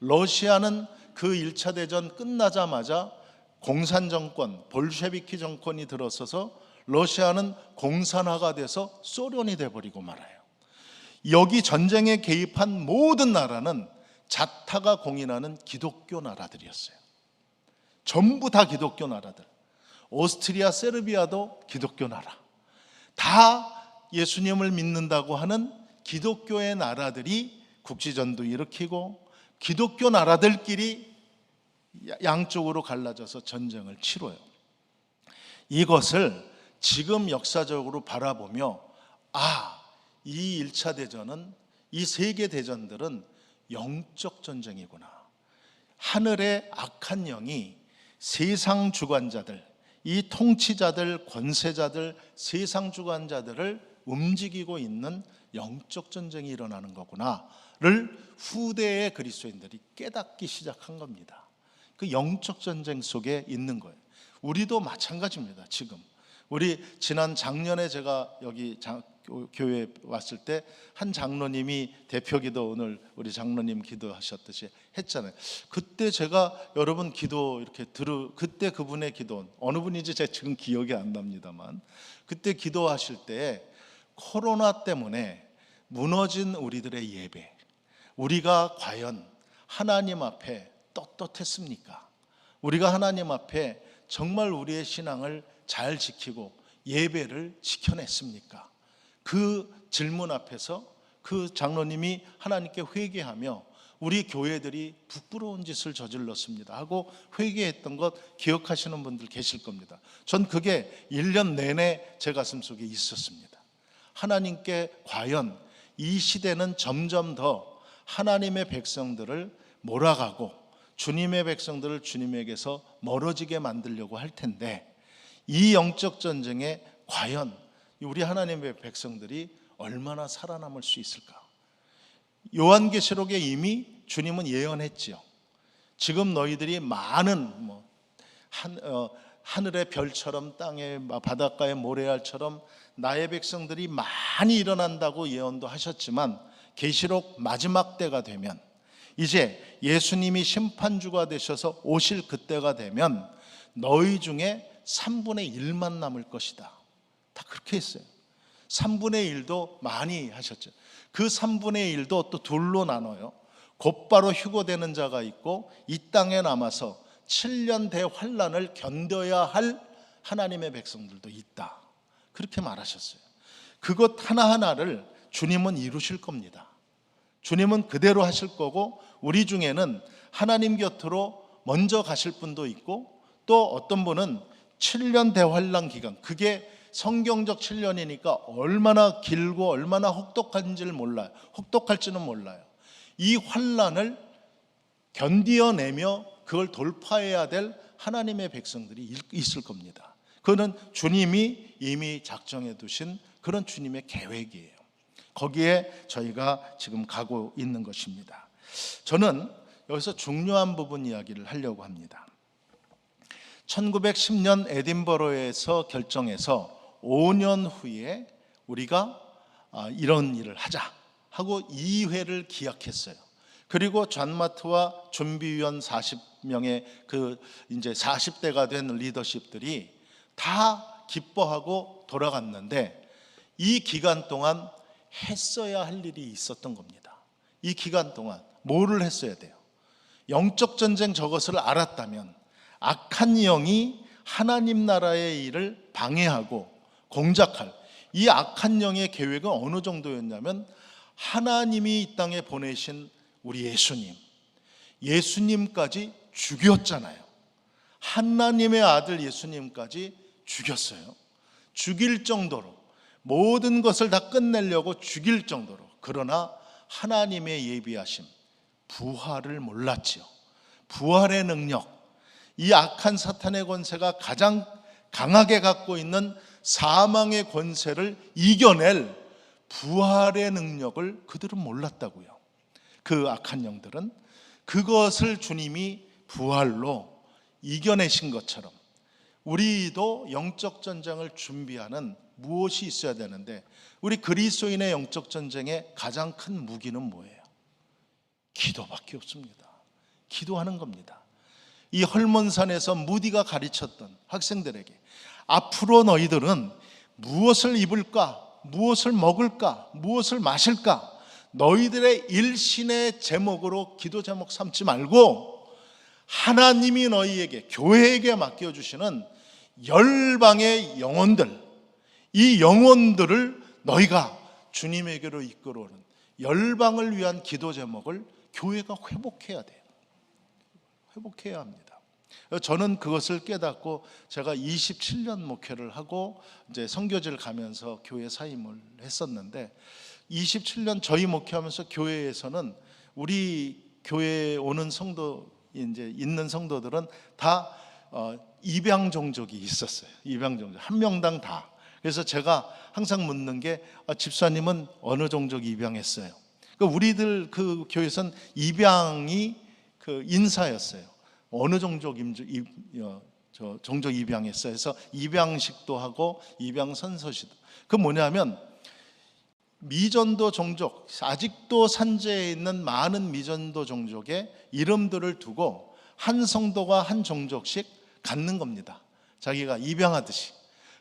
Speaker 1: 러시아는 그 1차 대전 끝나자마자 공산 정권, 볼셰비키 정권이 들어서서 러시아는 공산화가 돼서 소련이 돼버리고 말아요. 여기 전쟁에 개입한 모든 나라는 자타가 공인하는 기독교 나라들이었어요. 전부 다 기독교 나라들. 오스트리아, 세르비아도 기독교 나라. 다 예수님을 믿는다고 하는 기독교의 나라들이 국지전도 일으키고, 기독교 나라들끼리 양쪽으로 갈라져서 전쟁을 치러요. 이것을 지금 역사적으로 바라보며, 이 1차 대전은, 이 세계 대전들은 영적 전쟁이구나. 하늘의 악한 영이 세상 주관자들, 이 통치자들, 권세자들, 세상 주관자들을 움직이고 있는 영적 전쟁이 일어나는 거구나를 후대의 그리스도인들이 깨닫기 시작한 겁니다. 그 영적 전쟁 속에 있는 거예요. 우리도 마찬가지입니다. 지금 우리 지난 작년에 제가 여기 교회에 왔을 때 한 장로님이 대표기도, 오늘 우리 장로님 기도하셨듯이 했잖아요. 그때 제가 여러분 기도 이렇게 그때 그분의 기도, 어느 분인지 제가 지금 기억이 안 납니다만, 그때 기도하실 때 코로나 때문에 무너진 우리들의 예배, 우리가 과연 하나님 앞에 떳떳했습니까? 우리가 하나님 앞에 정말 우리의 신앙을 잘 지키고 예배를 지켜냈습니까? 그 질문 앞에서 그 장로님이 하나님께 회개하며 우리 교회들이 부끄러운 짓을 저질렀습니다 하고 회개했던 것 기억하시는 분들 계실 겁니다. 전 그게 1년 내내 제 가슴 속에 있었습니다. 하나님께 과연 이 시대는 점점 더 하나님의 백성들을 몰아가고 주님의 백성들을 주님에게서 멀어지게 만들려고 할 텐데, 이 영적 전쟁에 과연 우리 하나님의 백성들이 얼마나 살아남을 수 있을까? 요한계시록에 이미 주님은 예언했지요. 지금 너희들이 많은 하늘의 별처럼 땅의 바닷가의 모래알처럼 나의 백성들이 많이 일어난다고 예언도 하셨지만, 계시록 마지막 때가 되면, 이제 예수님이 심판주가 되셔서 오실 그때가 되면 너희 중에 3분의 1만 남을 것이다. 다 그렇게 했어요. 3분의 1도 많이 하셨죠. 그 3분의 1도 또 둘로 나눠요. 곧바로 휴거되는 자가 있고, 이 땅에 남아서 7년 대환란을 견뎌야 할 하나님의 백성들도 있다. 그렇게 말하셨어요. 그것 하나하나를 주님은 이루실 겁니다. 주님은 그대로 하실 거고, 우리 중에는 하나님 곁으로 먼저 가실 분도 있고, 또 어떤 분은 7년 대환란 기간, 그게 성경적 7년이니까 얼마나 길고 얼마나 혹독한지를 몰라요. 혹독할지는 몰라요. 이 환란을 견디어내며 그걸 돌파해야 될 하나님의 백성들이 있을 겁니다. 그거는 주님이 이미 작정해 두신 그런 주님의 계획이에요. 거기에 저희가 지금 가고 있는 것입니다. 저는 여기서 중요한 부분 이야기를 하려고 합니다. 1910년 에딘버러에서 결정해서 5년 후에 우리가 이런 일을 하자 하고 2회를 기약했어요. 그리고 존 마트와 준비위원 40명의 그 이제 40대가 된 리더십들이 다 기뻐하고 돌아갔는데, 이 기간 동안 했어야 할 일이 있었던 겁니다. 이 기간 동안 뭐를 했어야 돼요? 영적 전쟁 저것을 알았다면 악한 영이 하나님 나라의 일을 방해하고 공작할 이 악한 영의 계획은 어느 정도였냐면, 하나님이 이 땅에 보내신 우리 예수님까지 죽였잖아요. 하나님의 아들 예수님까지 죽였어요. 죽일 정도로, 모든 것을 다 끝내려고 죽일 정도로. 그러나 하나님의 예비하심, 부활을 몰랐지요. 부활의 능력, 이 악한 사탄의 권세가 가장 강하게 갖고 있는 사망의 권세를 이겨낼 부활의 능력을 그들은 몰랐다고요. 그 악한 영들은 그것을 주님이 부활로 이겨내신 것처럼 우리도 영적 전쟁을 준비하는 무엇이 있어야 되는데, 우리 그리스도인의 영적 전쟁의 가장 큰 무기는 뭐예요? 기도밖에 없습니다. 기도하는 겁니다. 이 헐몬산에서 무디가 가르쳤던 학생들에게, 앞으로 너희들은 무엇을 입을까, 무엇을 먹을까, 무엇을 마실까, 너희들의 일신의 제목으로 기도 제목 삼지 말고 하나님이 너희에게, 교회에게 맡겨주시는 열방의 영혼들, 이 영혼들을 너희가 주님에게로 이끌어오는 열방을 위한 기도 제목을 교회가 회복해야 돼요. 회복해야 합니다. 저는 그것을 깨닫고 제가 27년 목회를 하고 이제 선교지를 가면서 교회 사임을 했었는데, 27년 저희 목회하면서 교회에서는 우리 교회에 오는 성도, 이제 있는 성도들은 다 입양 종족이 있었어요. 입양 종족 한 명당 다. 그래서 제가 항상 묻는 게, 집사님은 어느 종족 입양했어요? 우리들 그 교회에서는 입양이 그 인사였어요. 어느 종족 종족 입양했어요. 그래서 입양식도 하고 입양 선서시도. 그 뭐냐면, 미전도 종족, 아직도 산재에 있는 많은 미전도 종족의 이름들을 두고 한 성도가 한 종족씩 갖는 겁니다. 자기가 입양하듯이.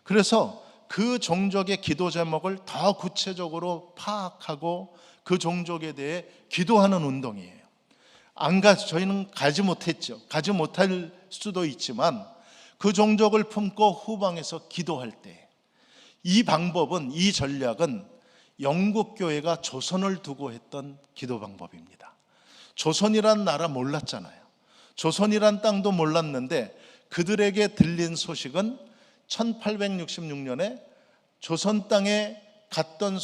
Speaker 1: 그래서 그 종족의 기도 제목을 더 구체적으로 파악하고 그 종족에 대해 기도하는 운동이에요. 저희는 가지 못했죠. 가지 못할 수도 있지만 그 종족을 품고 후방에서 기도할 때, 이 방법은, 이 전략은 영국 교회가 조선을 두고 했던 기도 방법입니다. 조선이란 나라 몰랐잖아요. 조선이란 땅도 몰랐는데 그들에게 들린 소식은 1866년에 조선 땅에 갔던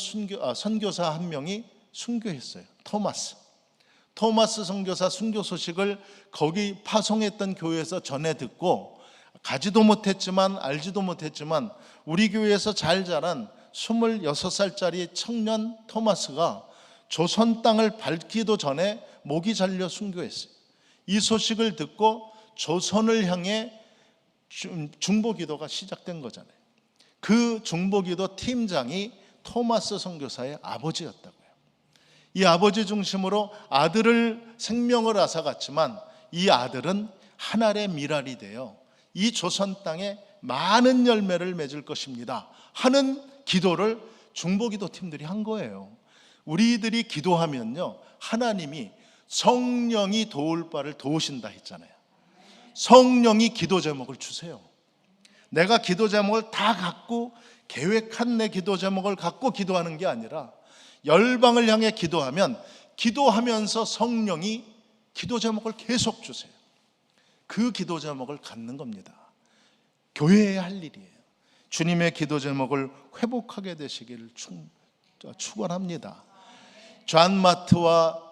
Speaker 1: 선교사 한 명이 순교했어요. 토마스 선교사 순교 소식을 거기 파송했던 교회에서 전해 듣고, 가지도 못했지만 알지도 못했지만 우리 교회에서 잘 자란 26살짜리 청년 토마스가 조선 땅을 밟기도 전에 목이 잘려 순교했어요. 이 소식을 듣고 조선을 향해 중보기도가 시작된 거잖아요. 그 중보기도 팀장이 토마스 선교사의 아버지였다고요. 이 아버지 중심으로 아들을 생명을 앗아갔지만 이 아들은 하늘의 미랄이 되어 이 조선 땅에 많은 열매를 맺을 것입니다 하는 기도를 중보기도 팀들이 한 거예요. 우리들이 기도하면요, 하나님이 성령이 도울 바를 도우신다 했잖아요. 성령이 기도 제목을 주세요. 내가 기도 제목을 다 갖고 계획한 내 기도 제목을 갖고 기도하는 게 아니라 열방을 향해 기도하면 기도하면서 성령이 기도 제목을 계속 주세요. 그 기도 제목을 갖는 겁니다. 교회의 할 일이에요. 주님의 기도 제목을 회복하게 되시기를 축원합니다. 존 머트와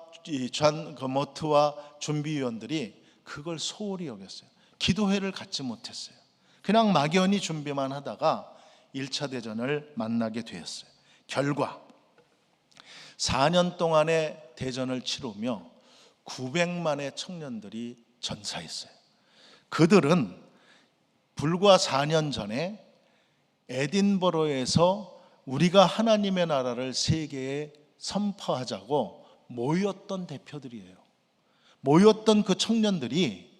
Speaker 1: 준비위원들이 그걸 소홀히 여겼어요. 기도회를 갖지 못했어요. 그냥 막연히 준비만 하다가 1차 대전을 만나게 되었어요. 결과 4년 동안의 대전을 치르며 900만의 청년들이 전사했어요. 그들은 불과 4년 전에 에딘버러에서 우리가 하나님의 나라를 세계에 선포하자고 모였던 대표들이에요. 모였던 그 청년들이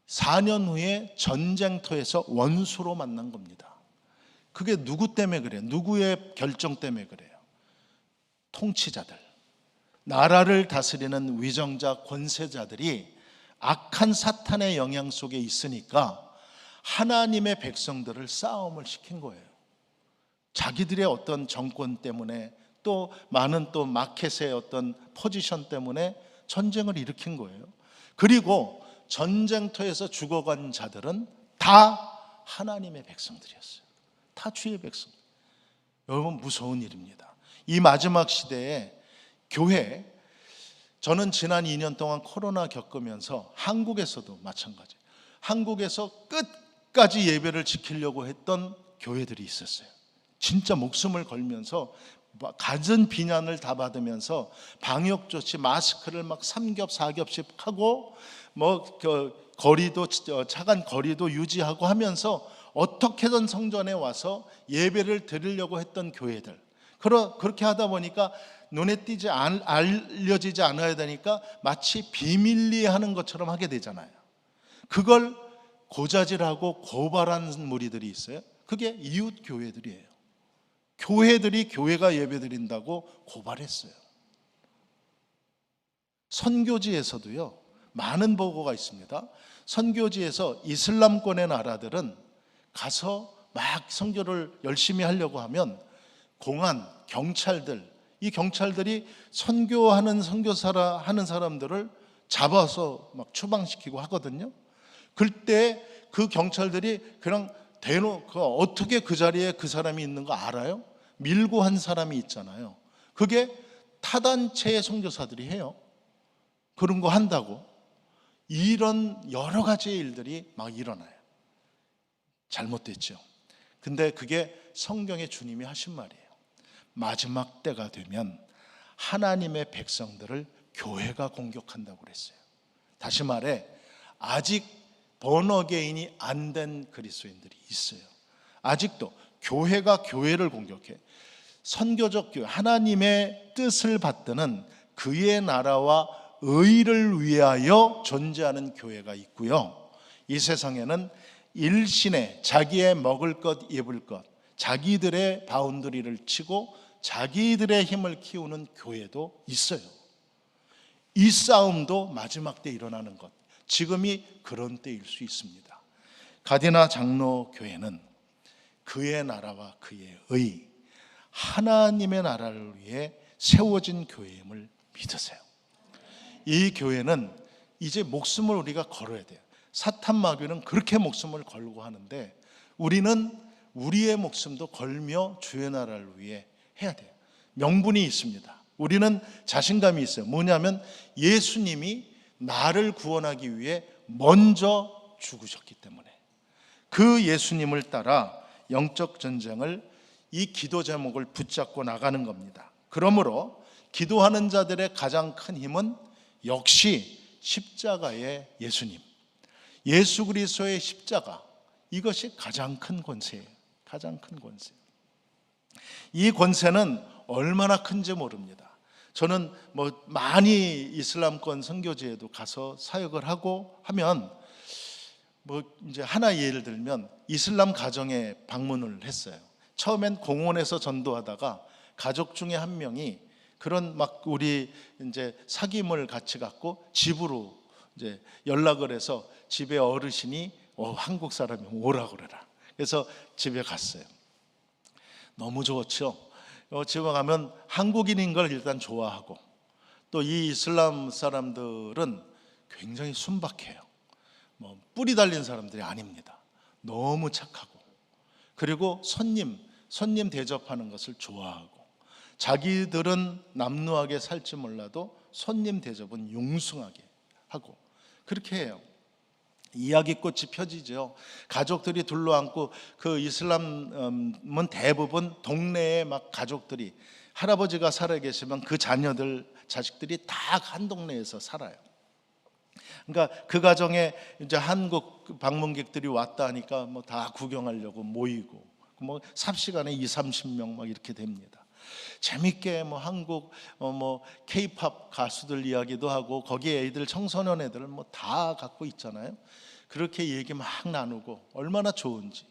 Speaker 1: 4년 후에 전쟁터에서 원수로 만난 겁니다. 그게 누구 때문에 그래요? 누구의 결정 때문에 그래요? 통치자들, 나라를 다스리는 위정자 권세자들이 악한 사탄의 영향 속에 있으니까 하나님의 백성들을 싸움을 시킨 거예요. 자기들의 어떤 정권 때문에 또 많은 또 마켓의 어떤 포지션 때문에 전쟁을 일으킨 거예요. 그리고 전쟁터에서 죽어간 자들은 다 하나님의 백성들이었어요. 다 주의 백성. 여러분, 무서운 일입니다. 이 마지막 시대에 교회, 저는 지난 2년 동안 코로나 겪으면서 한국에서도 마찬가지예요. 한국에서 끝까지 예배를 지키려고 했던 교회들이 있었어요. 진짜 목숨을 걸면서 갖은 비난을 다 받으면서 방역 조치 마스크를 막 3겹 4겹씩 하고 거리도 차간 거리도 유지하고 하면서 어떻게든 성전에 와서 예배를 드리려고 했던 교회들, 그렇게 하다 보니까 눈에 띄지 알려지지 않아야 되니까 마치 비밀리에 하는 것처럼 하게 되잖아요. 그걸 고자질하고 고발하는 무리들이 있어요. 그게 이웃 교회들이에요. 교회들이 교회가 예배드린다고 고발했어요. 선교지에서도요, 많은 보고가 있습니다. 선교지에서 이슬람권의 나라들은 가서 막 선교를 열심히 하려고 하면 공안, 경찰들, 이 경찰들이 선교하는 선교사라 하는 사람들을 잡아서 막 추방시키고 하거든요. 그때 그 경찰들이 그냥 대놓고 어떻게 그 자리에 그 사람이 있는 거 알아요? 밀고 한 사람이 있잖아요. 그게 타단체의 선교사들이 해요. 그런 거 한다고. 이런 여러 가지의 일들이 막 일어나요. 잘못됐죠. 근데 그게 성경의 주님이 하신 말이에요. 마지막 때가 되면 하나님의 백성들을 교회가 공격한다고 그랬어요. 다시 말해, 아직 번어게인이 안 된 그리스도인들이 있어요. 아직도 교회가 교회를 공격해. 선교적 교회, 하나님의 뜻을 받드는 그의 나라와 의를 위하여 존재하는 교회가 있고요. 이 세상에는 일신에 자기의 먹을 것 입을 것, 자기들의 바운더리를 치고 자기들의 힘을 키우는 교회도 있어요. 이 싸움도 마지막 때 일어나는 것, 지금이 그런 때일 수 있습니다. 가디나 장로 교회는 그의 나라와 그의 의, 하나님의 나라를 위해 세워진 교회임을 믿으세요. 이 교회는 이제 목숨을 우리가 걸어야 돼요. 사탄 마귀는 그렇게 목숨을 걸고 하는데 우리는 우리의 목숨도 걸며 주의 나라를 위해 해야 돼요. 명분이 있습니다. 우리는 자신감이 있어요. 뭐냐면 예수님이 나를 구원하기 위해 먼저 죽으셨기 때문에 그 예수님을 따라 영적 전쟁을, 이 기도 제목을 붙잡고 나가는 겁니다. 그러므로 기도하는 자들의 가장 큰 힘은 역시 십자가의 예수님, 예수 그리스도의 십자가, 이것이 가장 큰 권세예요. 가장 큰 권세. 이 권세는 얼마나 큰지 모릅니다. 저는 많이 이슬람권 선교지에도 가서 사역을 하고 하면 이제 하나 예를 들면 이슬람 가정에 방문을 했어요. 처음엔 공원에서 전도하다가 가족 중에 한 명이 그런 우리 이제 사귐을 같이 갖고 집으로 이제 연락을 해서 집에 어르신이 한국 사람이 오라 그래라. 그래서 집에 갔어요. 너무 좋죠. 집에 가면 한국인인 걸 일단 좋아하고, 또 이 이슬람 사람들은 굉장히 순박해요. 뿌리 달린 사람들이 아닙니다. 너무 착하고, 그리고 손님 대접하는 것을 좋아하고, 자기들은 남루하게 살지 몰라도 손님 대접은 융숭하게 하고, 그렇게 해요. 이야기꽃이 펴지죠. 가족들이 둘러앉고, 그 이슬람은 대부분 동네에 막 가족들이, 할아버지가 살아 계시면 그 자식들이 다 한 동네에서 살아요. 그러니까 그 가정에 이제 한국 방문객들이 왔다 하니까 다 구경하려고 모이고, 삽시간에 20-30명 막 이렇게 됩니다. 재밌게 한국 K-팝 가수들 이야기도 하고, 거기에 애들, 청소년 애들 다 갖고 있잖아요. 그렇게 얘기 막 나누고 얼마나 좋은지.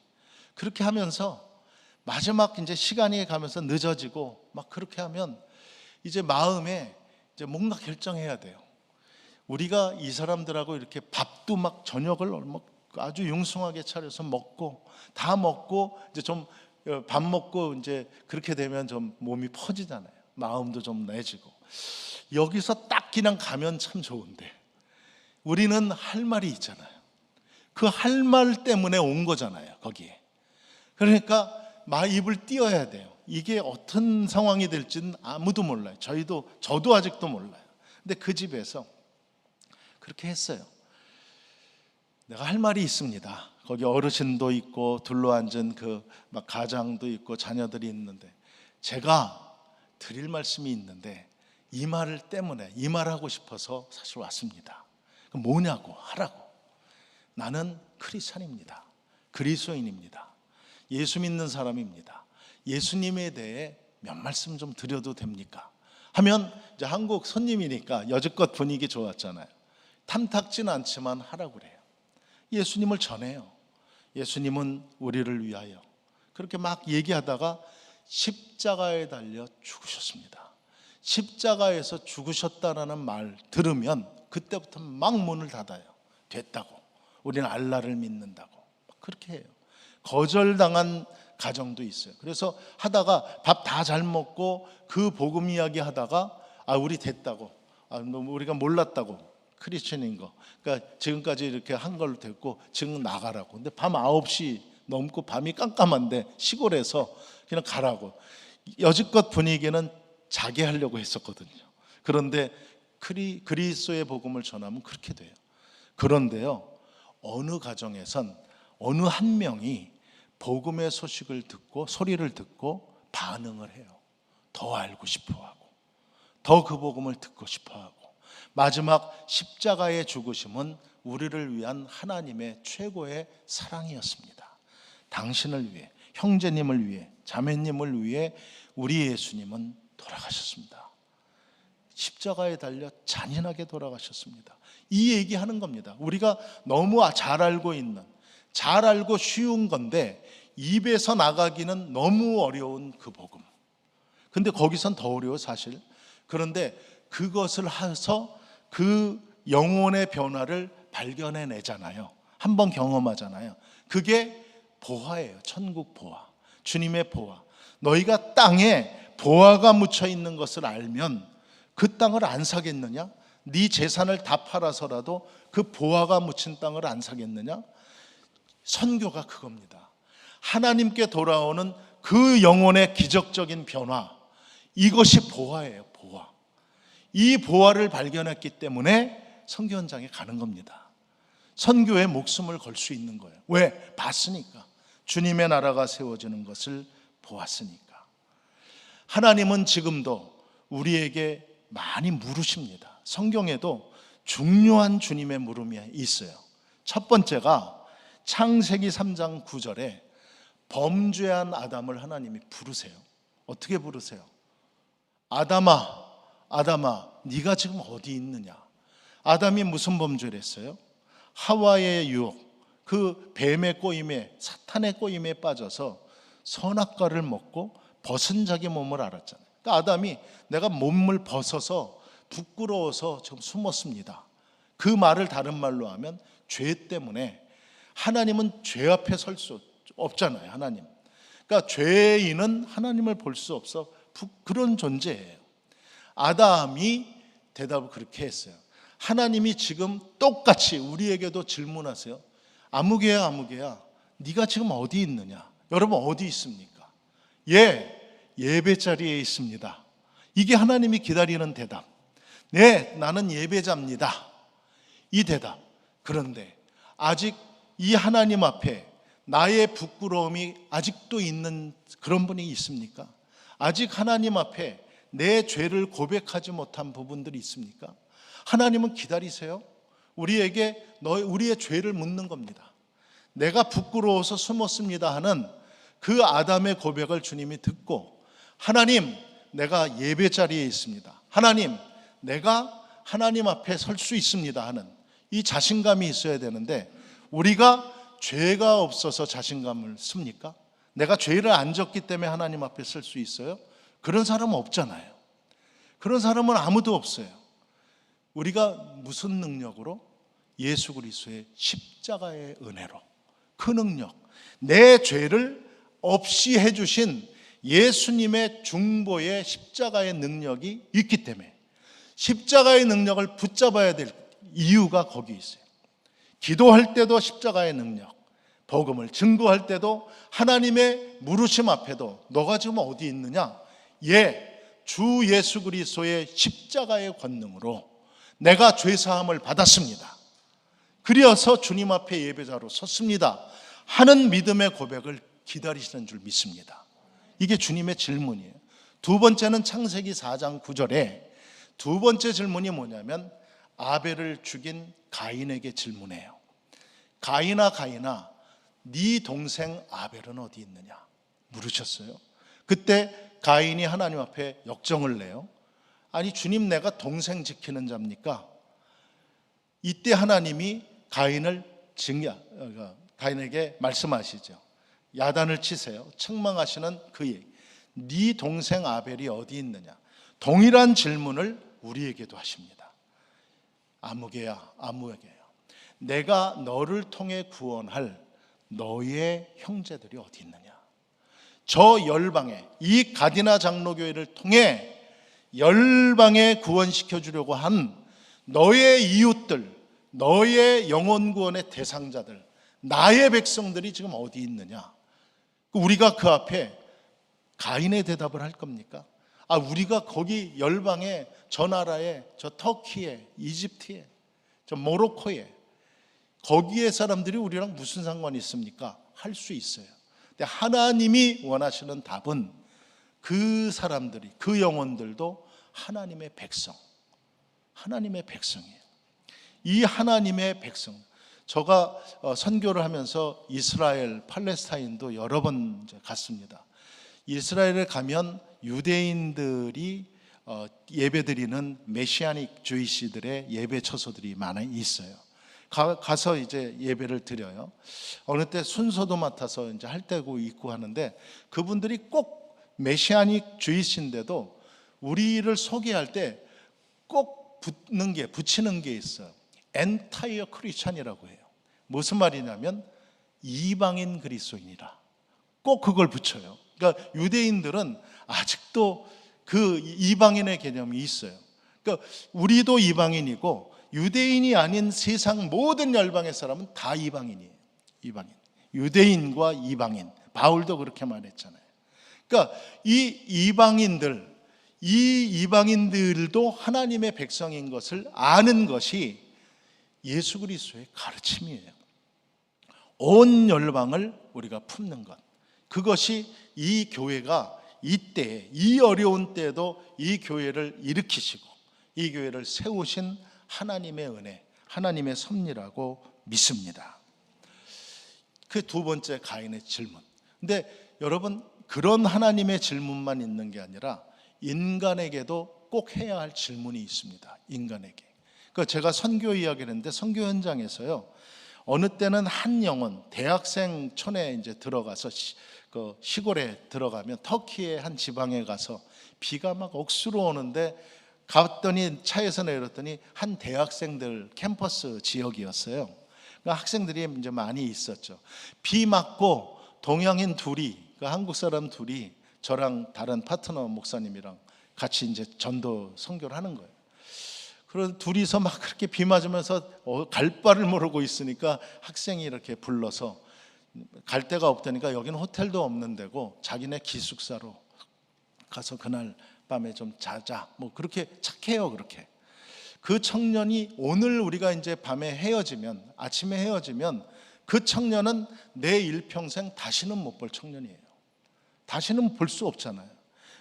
Speaker 1: 그렇게 하면서 마지막 이제 시간이 가면서 늦어지고 막 그렇게 하면 이제 마음에 이제 뭔가 결정해야 돼요. 우리가 이 사람들하고 이렇게 밥도 막 저녁을 아주 융숭하게 차려서 먹고, 다 먹고 이제 좀 밥 먹고 이제 그렇게 되면 좀 몸이 퍼지잖아요. 마음도 좀 내지고. 여기서 딱 그냥 가면 참 좋은데, 우리는 할 말이 있잖아요. 그 할 말 때문에 온 거잖아요, 거기에. 그러니까 막 입을 띄어야 돼요. 이게 어떤 상황이 될지는 아무도 몰라요. 저도 아직도 몰라요. 근데 그 집에서 그렇게 했어요. 내가 할 말이 있습니다. 거기 어르신도 있고 둘러앉은 그 막 가장도 있고 자녀들이 있는데, 제가 드릴 말씀이 있는데 이 말 때문에, 이 말 하고 싶어서 사실 왔습니다. 그럼 뭐냐고 하라고. 나는 크리스찬입니다. 그리스도인입니다. 예수 믿는 사람입니다. 예수님에 대해 몇 말씀 좀 드려도 됩니까? 하면 이제 한국 손님이니까 여지껏 분위기 좋았잖아요. 탐탁지는 않지만 하라고 그래요. 예수님을 전해요. 예수님은 우리를 위하여. 그렇게 막 얘기하다가 십자가에 달려 죽으셨습니다. 십자가에서 죽으셨다라는 말 들으면 그때부터 막 문을 닫아요. 됐다고. 우리는 알라를 믿는다고. 그렇게 해요. 거절당한 가정도 있어요. 그래서 하다가 밥 다 잘 먹고 그 복음 이야기 하다가 우리 됐다고. 우리가 몰랐다고. 크리스천인 거. 그러니까 지금까지 이렇게 한 걸로 됐고 지금 나가라고. 근데 밤 9시 넘고 밤이 깜깜한데 시골에서 그냥 가라고. 여지껏 분위기는 자게 하려고 했었거든요. 그런데 그리스도의 복음을 전하면 그렇게 돼요. 그런데요, 어느 가정에선 어느 한 명이 복음의 소식을 듣고, 소리를 듣고 반응을 해요. 더 알고 싶어하고, 더 그 복음을 듣고 싶어하고. 마지막 십자가의 죽으심은 우리를 위한 하나님의 최고의 사랑이었습니다. 당신을 위해, 형제님을 위해, 자매님을 위해 우리 예수님은 돌아가셨습니다. 십자가에 달려 잔인하게 돌아가셨습니다. 이 얘기하는 겁니다. 우리가 너무 잘 알고 있는, 잘 알고 쉬운 건데 입에서 나가기는 너무 어려운 그 복음. 근데 거기선 더 어려워 사실. 그런데 그것을 해서 그 영혼의 변화를 발견해내잖아요. 한번 경험하잖아요. 그게 보화예요. 천국 보화, 주님의 보화. 너희가 땅에 보화가 묻혀 있는 것을 알면 그 땅을 안 사겠느냐? 네 재산을 다 팔아서라도 그 보화가 묻힌 땅을 안 사겠느냐? 선교가 그겁니다. 하나님께 돌아오는 그 영혼의 기적적인 변화, 이것이 보화예요. 보화. 이 보화를 발견했기 때문에 선교 현장에 가는 겁니다. 선교에 목숨을 걸 수 있는 거예요. 왜? 봤으니까. 주님의 나라가 세워지는 것을 보았으니까. 하나님은 지금도 우리에게 많이 물으십니다. 성경에도 중요한 주님의 물음이 있어요. 첫 번째가 창세기 3장 9절에 범죄한 아담을 하나님이 부르세요. 어떻게 부르세요? 아담아, 아담아, 네가 지금 어디 있느냐? 아담이 무슨 범죄를 했어요? 하와의 유혹, 그 뱀의 꼬임에, 사탄의 꼬임에 빠져서 선악과를 먹고 벗은 자기 몸을 알았잖아요. 그러니까 아담이 내가 몸을 벗어서 부끄러워서 좀 숨었습니다. 그 말을 다른 말로 하면 죄 때문에. 하나님은 죄 앞에 설 수 없잖아요. 하나님. 그러니까 죄인은 하나님을 볼 수 없어 그런 존재예요. 아담이 대답을 그렇게 했어요. 하나님이 지금 똑같이 우리에게도 질문하세요. 아무개야 아무개야, 네가 지금 어디 있느냐? 여러분 어디 있습니까? 예배 자리에 있습니다. 이게 하나님이 기다리는 대답. 네, 나는 예배자입니다. 이 대답. 그런데 아직 이 하나님 앞에 나의 부끄러움이 아직도 있는 그런 분이 있습니까? 아직 하나님 앞에 내 죄를 고백하지 못한 부분들이 있습니까? 하나님은 기다리세요. 우리에게 우리의 죄를 묻는 겁니다. 내가 부끄러워서 숨었습니다 하는 그 아담의 고백을 주님이 듣고, 하나님, 내가 예배 자리에 있습니다. 하나님, 내가 하나님 앞에 설 수 있습니다 하는 이 자신감이 있어야 되는데, 우리가 죄가 없어서 자신감을 씁니까? 내가 죄를 안 졌기 때문에 하나님 앞에 설 수 있어요? 그런 사람은 없잖아요. 그런 사람은 아무도 없어요. 우리가 무슨 능력으로? 예수 그리스도의 십자가의 은혜로, 그 능력, 내 죄를 없이 해주신 예수님의 중보의 십자가의 능력이 있기 때문에 십자가의 능력을 붙잡아야 될 이유가 거기 있어요. 기도할 때도 십자가의 능력, 복음을 증거할 때도 하나님의 물으심 앞에도 너가 지금 어디 있느냐? 주 예수 그리스도의 십자가의 권능으로 내가 죄사함을 받았습니다. 그리어서 주님 앞에 예배자로 섰습니다 하는 믿음의 고백을 기다리시는 줄 믿습니다. 이게 주님의 질문이에요. 두 번째는 창세기 4장 9절에 두 번째 질문이 뭐냐면 아벨을 죽인 가인에게 질문해요. 가인아 가인아, 네 동생 아벨은 어디 있느냐 물으셨어요. 그때 가인이 하나님 앞에 역정을 내요. 아니 주님, 내가 동생 지키는 자입니까? 이때 하나님이 가인에게 말씀하시죠. 야단을 치세요. 책망하시는 그 얘기. 네 동생 아벨이 어디 있느냐. 동일한 질문을 우리에게도 하십니다. 아무개야 아무개야, 내가 너를 통해 구원할 너의 형제들이 어디 있느냐. 저 열방에, 이 가디나 장로교회를 통해 열방에 구원시켜 주려고 한 너의 이웃들, 너의 영혼 구원의 대상자들, 나의 백성들이 지금 어디 있느냐. 우리가 그 앞에 가인의 대답을 할 겁니까? 우리가 거기 열방에, 저 나라에, 저 터키에, 이집트에, 저 모로코에, 거기에 사람들이 우리랑 무슨 상관이 있습니까? 할 수 있어요. 근데 하나님이 원하시는 답은 그 사람들이, 그 영혼들도 하나님의 백성, 하나님의 백성이에요. 이 하나님의 백성, 제가 선교를 하면서 이스라엘, 팔레스타인도 여러 번 갔습니다. 이스라엘에 가면 유대인들이 예배드리는 메시아닉 주이시들의 예배 처소들이 많이 있어요. 가서 이제 예배를 드려요. 어느 때 순서도 맡아서 이제 할 때고 있고 하는데, 그분들이 꼭 메시아닉 주이신데도 우리를 소개할 때 꼭 붙이는 게 있어요. 엔타이어 크리스찬이라고 해요. 무슨 말이냐면 이방인 그리스도인이라, 꼭 그걸 붙여요. 그러니까 유대인들은 아직도 그 이방인의 개념이 있어요. 그러니까 우리도 이방인이고 유대인이 아닌 세상 모든 열방의 사람은 다 이방인이에요. 이방인, 유대인과 이방인. 바울도 그렇게 말했잖아요. 그러니까 이 이방인들도 하나님의 백성인 것을 아는 것이 예수 그리스도의 가르침이에요. 온 열방을 우리가 품는 것, 그것이 이 교회가 이때, 이 어려운 때에도 이 교회를 일으키시고 이 교회를 세우신 하나님의 은혜, 하나님의 섭리라고 믿습니다. 그 두 번째 가인의 질문. 근데 여러분, 그런 하나님의 질문만 있는 게 아니라 인간에게도 꼭 해야 할 질문이 있습니다. 인간에게. 제가 선교 이야기를 했는데, 선교 현장에서요, 어느 때는 한 영혼, 대학생촌에 이제 들어가서 그 시골에 들어가면, 터키의 한 지방에 가서 비가 막 억수로 오는데 갔더니, 차에서 내렸더니 한 대학생들 캠퍼스 지역이었어요. 그러니까 학생들이 이제 많이 있었죠. 비 맞고 동양인 둘이 그 한국 사람 둘이 저랑 다른 파트너 목사님이랑 같이 이제 전도 선교를 하는 거예요. 그런 둘이서 막 그렇게 비 맞으면서 갈 바를 모르고 있으니까 학생이 이렇게 불러서 갈 데가 없다니까 여기는 호텔도 없는 데고 자기네 기숙사로 가서 그날 밤에 좀 자자, 뭐 그렇게 착해요. 그렇게 그 청년이 오늘 우리가 이제 밤에 헤어지면, 아침에 헤어지면 그 청년은 내 일평생 다시는 못 볼 청년이에요. 다시는 볼 수 없잖아요.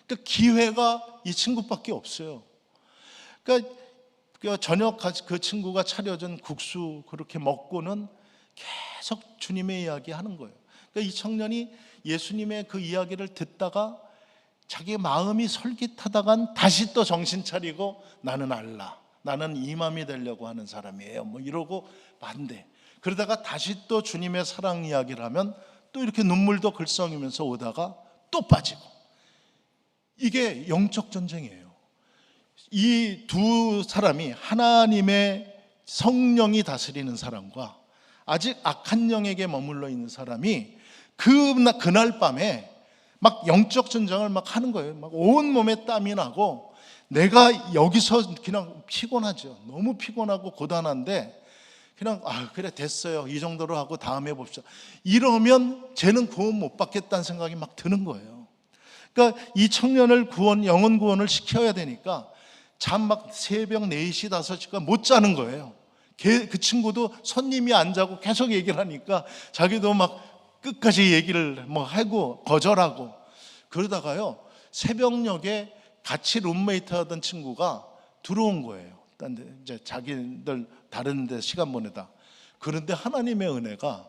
Speaker 1: 그러니까 기회가 이 친구밖에 없어요. 그러니까 저녁 그 친구가 차려준 국수 그렇게 먹고는 계속 주님의 이야기 하는 거예요. 그러니까 이 청년이 예수님의 그 이야기를 듣다가 자기 마음이 솔깃하다간 다시 또 정신 차리고 나는 알라, 나는 이맘이 되려고 하는 사람이에요, 뭐 이러고 반대. 그러다가 다시 또 주님의 사랑 이야기를 하면 또 이렇게 눈물도 글썽이면서 오다가 또 빠지고. 이게 영적 전쟁이에요. 이 두 사람이 하나님의 성령이 다스리는 사람과 아직 악한 영에게 머물러 있는 사람이 그날 밤에 막 영적 전쟁을 막 하는 거예요. 막 온 몸에 땀이 나고 내가 여기서 그냥 피곤하죠. 너무 피곤하고 고단한데 그냥 그래 됐어요, 이 정도로 하고 다음에 봅시다. 이러면 쟤는 구원 못 받겠다는 생각이 막 드는 거예요. 그러니까 이 청년을 영혼 구원을 시켜야 되니까 잠 막 새벽 4시 5시간 못 자는 거예요. 그 친구도 손님이 안 자고 계속 얘기를 하니까 자기도 막 끝까지 얘기를 뭐 하고 거절하고 그러다가요 새벽녘에 같이 룸메이트 하던 친구가 들어온 거예요. 이제 자기들 다른 데 시간 보내다. 그런데 하나님의 은혜가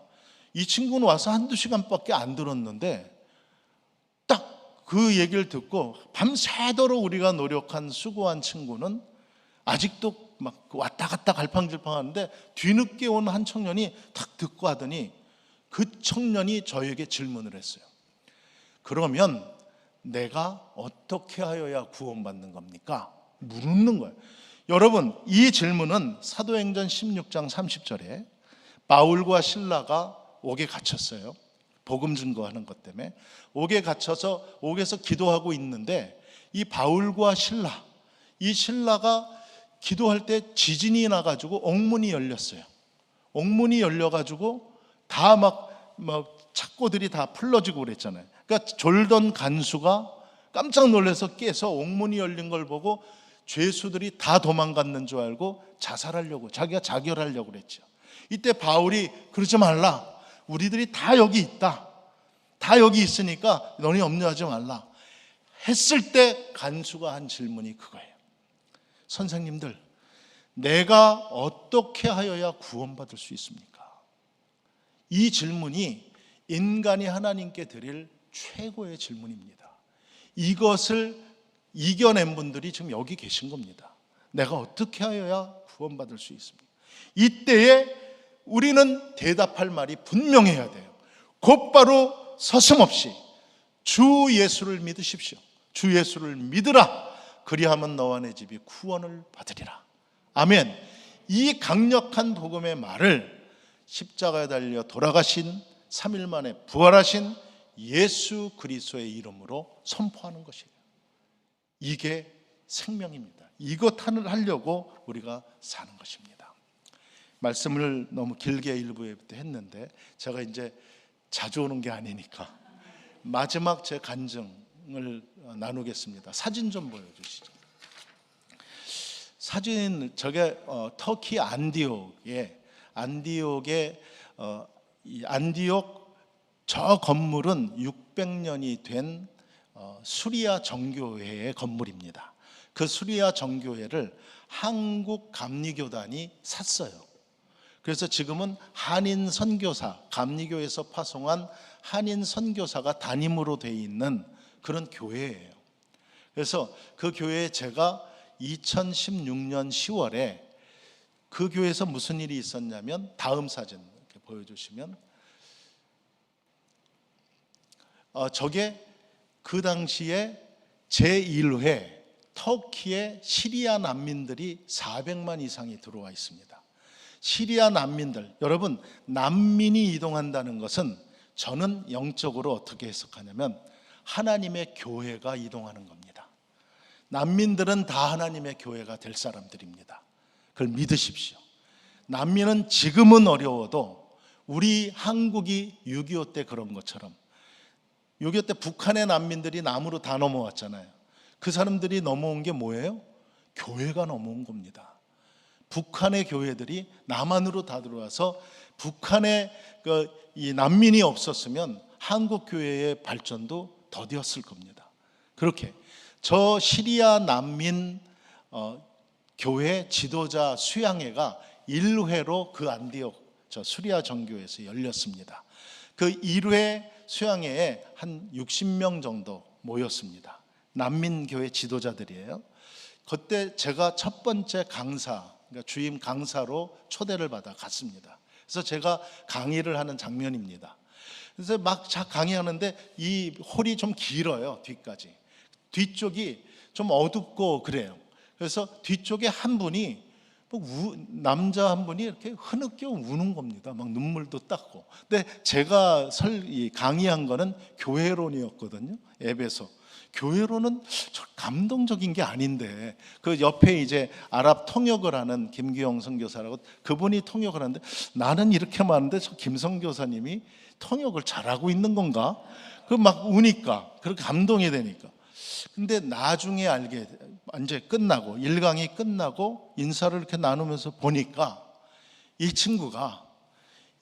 Speaker 1: 이 친구는 와서 한두 시간밖에 안 들었는데 딱 그 얘기를 듣고 밤새도록 우리가 노력한 수고한 친구는 아직도 막 왔다 갔다 갈팡질팡하는데 뒤늦게 온 한 청년이 탁 듣고 하더니 그 청년이 저에게 질문을 했어요. 그러면 내가 어떻게 하여야 구원받는 겁니까? 물는 거예요. 여러분, 이 질문은 사도행전 16장 30절에 바울과 신라가 옥에 갇혔어요. 복음 증거하는 것 때문에 옥에 갇혀서 옥에서 기도하고 있는데 이 바울과 신라, 이 신라가 기도할 때 지진이 나가지고 옥문이 열렸어요. 옥문이 열려가지고 다 막 착고들이 다 풀러지고 그랬잖아요. 그러니까 졸던 간수가 깜짝 놀라서 깨서 옥문이 열린 걸 보고 죄수들이 다 도망갔는 줄 알고 자살하려고, 자기가 자결하려고 그랬죠. 이때 바울이 그러지 말라, 우리들이 다 여기 있다, 다 여기 있으니까 너네 염려하지 말라 했을 때 간수가 한 질문이 그거예요. 선생님들, 내가 어떻게 하여야 구원받을 수 있습니까? 이 질문이 인간이 하나님께 드릴 최고의 질문입니다. 이것을 이겨낸 분들이 지금 여기 계신 겁니다. 내가 어떻게 하여야 구원받을 수 있습니까? 이때에 우리는 대답할 말이 분명해야 돼요. 곧바로 서슴없이 주 예수를 믿으십시오. 주 예수를 믿으라. 그리하면 너와 내 집이 구원을 받으리라. 아멘. 이 강력한 복음의 말을 십자가에 달려 돌아가신 3일 만에 부활하신 예수 그리스도의 이름으로 선포하는 것이에요. 이게 생명입니다. 이것 하려고 우리가 사는 것입니다. 말씀을 너무 길게 일부에부터 했는데 제가 이제 자주 오는 게 아니니까 마지막 제 간증을 나누겠습니다. 사진 좀 보여주시죠. 사진, 저게 터키 안디옥의 이 안디옥 저 건물은 600년이 된 수리아 정교회의 건물입니다. 그 수리아 정교회를 한국 감리교단이 샀어요. 그래서 지금은 한인 선교사, 감리교에서 파송한 한인 선교사가 담임으로 되어 있는 그런 교회예요. 그래서 그 교회에 제가 2016년 10월에 그 교회에서 무슨 일이 있었냐면, 다음 사진 이렇게 보여주시면, 저게 그 당시에 제1회 터키에 시리아 난민들이 400만 이상이 들어와 있습니다. 시리아 난민들, 여러분, 난민이 이동한다는 것은 저는 영적으로 어떻게 해석하냐면 하나님의 교회가 이동하는 겁니다. 난민들은 다 하나님의 교회가 될 사람들입니다. 그걸 믿으십시오. 난민은 지금은 어려워도 우리 한국이 6.25 때 그런 것처럼 6.25 때 북한의 난민들이 남으로 다 넘어왔잖아요. 그 사람들이 넘어온 게 뭐예요? 교회가 넘어온 겁니다. 북한의 교회들이 남한으로 다 들어와서 북한의 이 난민이 없었으면 한국 교회의 발전도 더디었을 겁니다. 그렇게 저 시리아 난민 교회 지도자 수양회가 1회로 그 안디옥 저 수리아 정교회에서 열렸습니다. 그 1회 수양회에 한 60명 정도 모였습니다. 난민교회 지도자들이에요. 그때 제가 첫 번째 강사, 그러니까 주임 강사로 초대를 받아 갔습니다. 그래서 제가 강의를 하는 장면입니다. 그래서 막 강의하는데 이 홀이 좀 길어요. 뒤까지. 뒤쪽이 좀 어둡고 그래요. 그래서 뒤쪽에 한 분이 남자 한 분이 이렇게 흐느껴 우는 겁니다. 막 눈물도 닦고. 근데 제가 강의한 거는 교회론이었거든요. 앱에서. 교회론은 감동적인 게 아닌데 그 옆에 이제 아랍 통역을 하는 김기영 선교사라고 그분이 통역을 하는데 나는 이렇게 많은데 저 김 선교사님이 통역을 잘하고 있는 건가? 그 막 우니까 그렇게 감동이 되니까. 근데 나중에 알게 이제 끝나고 1강이 끝나고 인사를 이렇게 나누면서 보니까 이 친구가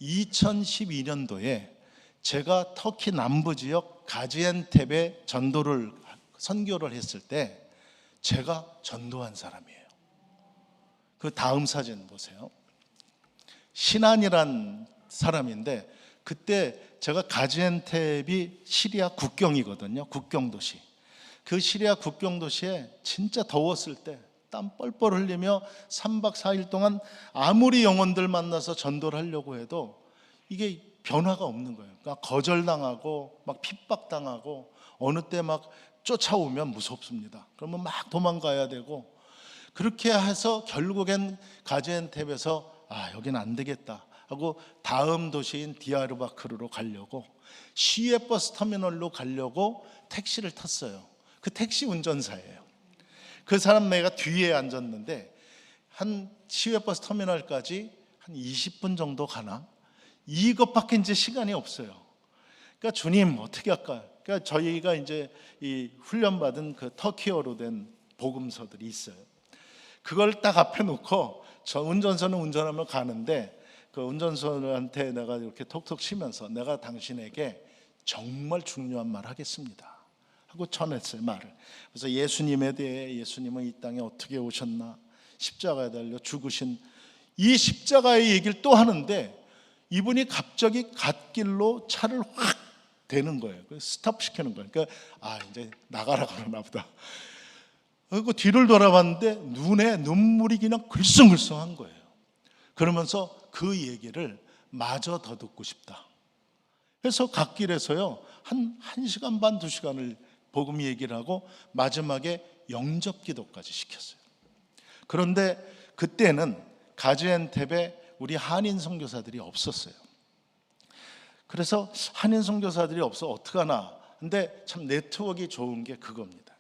Speaker 1: 2012년도에 제가 터키 남부 지역 가지엔텝에 선교를 했을 때 제가 전도한 사람이에요. 그 다음 사진 보세요. 신안이란 사람인데 그때 제가 가지엔텝이 시리아 국경이거든요. 국경도시. 그 시리아 국경도시에 진짜 더웠을 때 땀 뻘뻘 흘리며 3박 4일 동안 아무리 영혼들 만나서 전도를 하려고 해도 이게 변화가 없는 거예요. 그러니까 거절당하고 막 핍박당하고 어느 때 막 쫓아오면 무섭습니다. 그러면 막 도망가야 되고 그렇게 해서 결국엔 가지엔텝에서 여기는 안 되겠다 하고 다음 도시인 디야르바크르로 가려고 시외버스 터미널로 가려고 택시를 탔어요. 그 택시 운전사예요. 그 사람 내가 뒤에 앉았는데 한 시외버스 터미널까지 한 20분 정도 가나? 이것밖에 이제 시간이 없어요. 그러니까 주님 어떻게 할까? 그러니까 저희가 이제 이 훈련받은 그 터키어로 된 복음서들이 있어요. 그걸 딱 앞에 놓고 저 운전선은 운전하며 가는데 그 운전선한테 내가 이렇게 톡톡 치면서 내가 당신에게 정말 중요한 말 하겠습니다 하고 전했어요. 말을. 그래서 예수님에 대해 예수님은 이 땅에 어떻게 오셨나, 십자가에 달려 죽으신 이 십자가의 얘기를 또 하는데 이분이 갑자기 갓길로 차를 확 대는 거예요. 스탑 시키는 거예요. 그러니까 이제 나가라 그러나 보다. 그리고 뒤를 돌아봤는데 눈에 눈물이 그냥 글썽글썽한 거예요. 그러면서 그 얘기를 마저 더 듣고 싶다. 그래서 갓길에서요 한 1시간 반 2시간을 복음 얘기를 하고 마지막에 영접 기도까지 시켰어요. 그런데 그때는 가지엔텝에 우리 한인 선교사들이 없었어요. 그래서 한인 선교사들이 없어 어떡하나. 근데 참 네트워크가 좋은 게 그겁니다.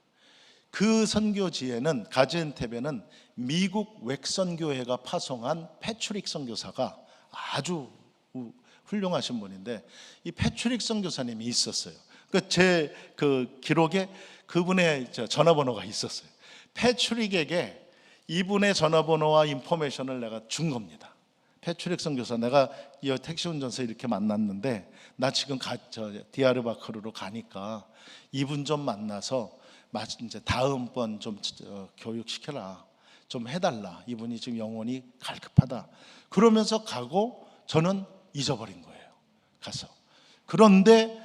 Speaker 1: 그 선교지에는 가지엔텝에는 미국 웩선교회가 파송한 패트릭 선교사가 아주 훌륭하신 분인데 이 패트릭 선교사님이 있었어요. 제 기록에 그분의 전화번호가 있었어요. 패트릭에게 이분의 전화번호와 인포메이션을 내가 준 겁니다. 패트릭 선교사, 내가 이 택시 운전사 이렇게 만났는데 나 지금 디야르바크르로 가니까 이분 좀 만나서 이제 다음번 좀 교육시켜라, 좀 해달라. 이분이 지금 영혼이 갈급하다. 그러면서 가고 저는 잊어버린 거예요. 가서. 그런데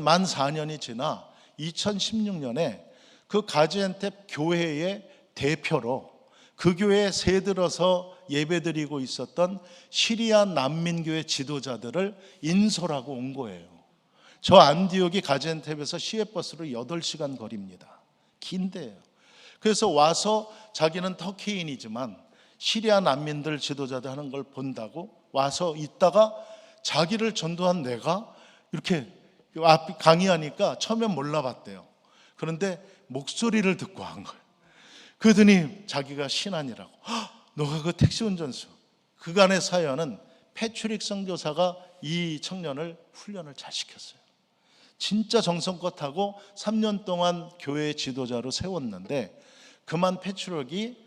Speaker 1: 만 4년이 지나 2016년에 그 가지엔텝 교회의 대표로 그 교회에 새들어서 예배드리고 있었던 시리아 난민교회 지도자들을 인솔하고 온 거예요. 저 안디옥이 가지엔텝에서 시외버스로 8시간 거리입니다. 긴데요. 그래서 와서 자기는 터키인이지만 시리아 난민들 지도자들 하는 걸 본다고 와서 있다가 자기를 전도한 내가 이렇게 앞 강의하니까 처음엔 몰라봤대요. 그런데 목소리를 듣고 한 거예요. 그러더니 자기가 신안이라고. 너가 그 택시 운전수. 그간의 사연은 패트릭 선교사가 이 청년을 훈련을 잘 시켰어요. 진짜 정성껏 하고 3년 동안 교회 지도자로 세웠는데, 그만 패트릭이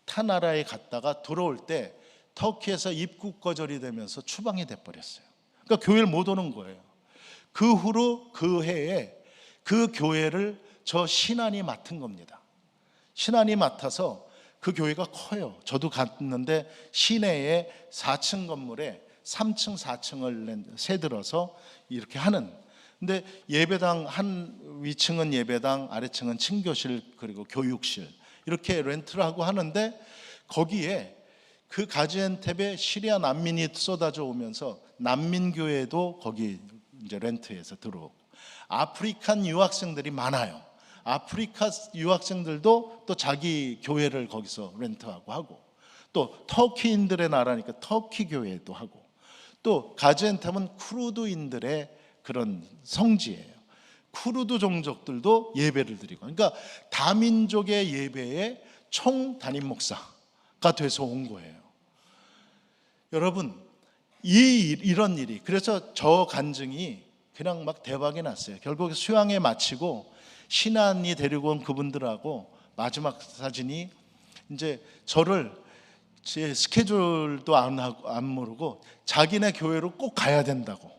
Speaker 1: 타 나라에 갔다가 돌아올 때 터키에서 입국 거절이 되면서 추방이 돼버렸어요. 그러니까 교회를 못 오는 거예요. 그 후로 그 해에 그 교회를 저 신안이 맡은 겁니다. 신안이 맡아서 그 교회가 커요. 저도 갔는데 시내에 4층 건물에 3층 4층을 세들어서 이렇게 하는, 근데 예배당 한 위층은 예배당, 아래층은 친교실, 그리고 교육실 이렇게 렌트를 하고 하는데, 거기에 그 가지엔텝에 시리아 난민이 쏟아져 오면서 난민교회도 거기 이제 렌트해서 들어오고, 아프리칸 유학생들이 많아요. 아프리카 유학생들도 또 자기 교회를 거기서 렌트하고 하고, 또 터키인들의 나라니까 터키 교회도 하고, 또 가지엔텝은 쿠르드인들의 그런 성지예요. 쿠르드 종족들도 예배를 드리고, 그러니까 다민족의 예배에 총 담임 목사가 돼서 온 거예요. 여러분, 이런 일이, 그래서 저 간증이 그냥 막 대박이 났어요. 결국 수양회 마치고 신안이 데리고 온 그분들하고 마지막 사진이, 이제 저를 제 스케줄도 안 모르고 자기네 교회로 꼭 가야 된다고.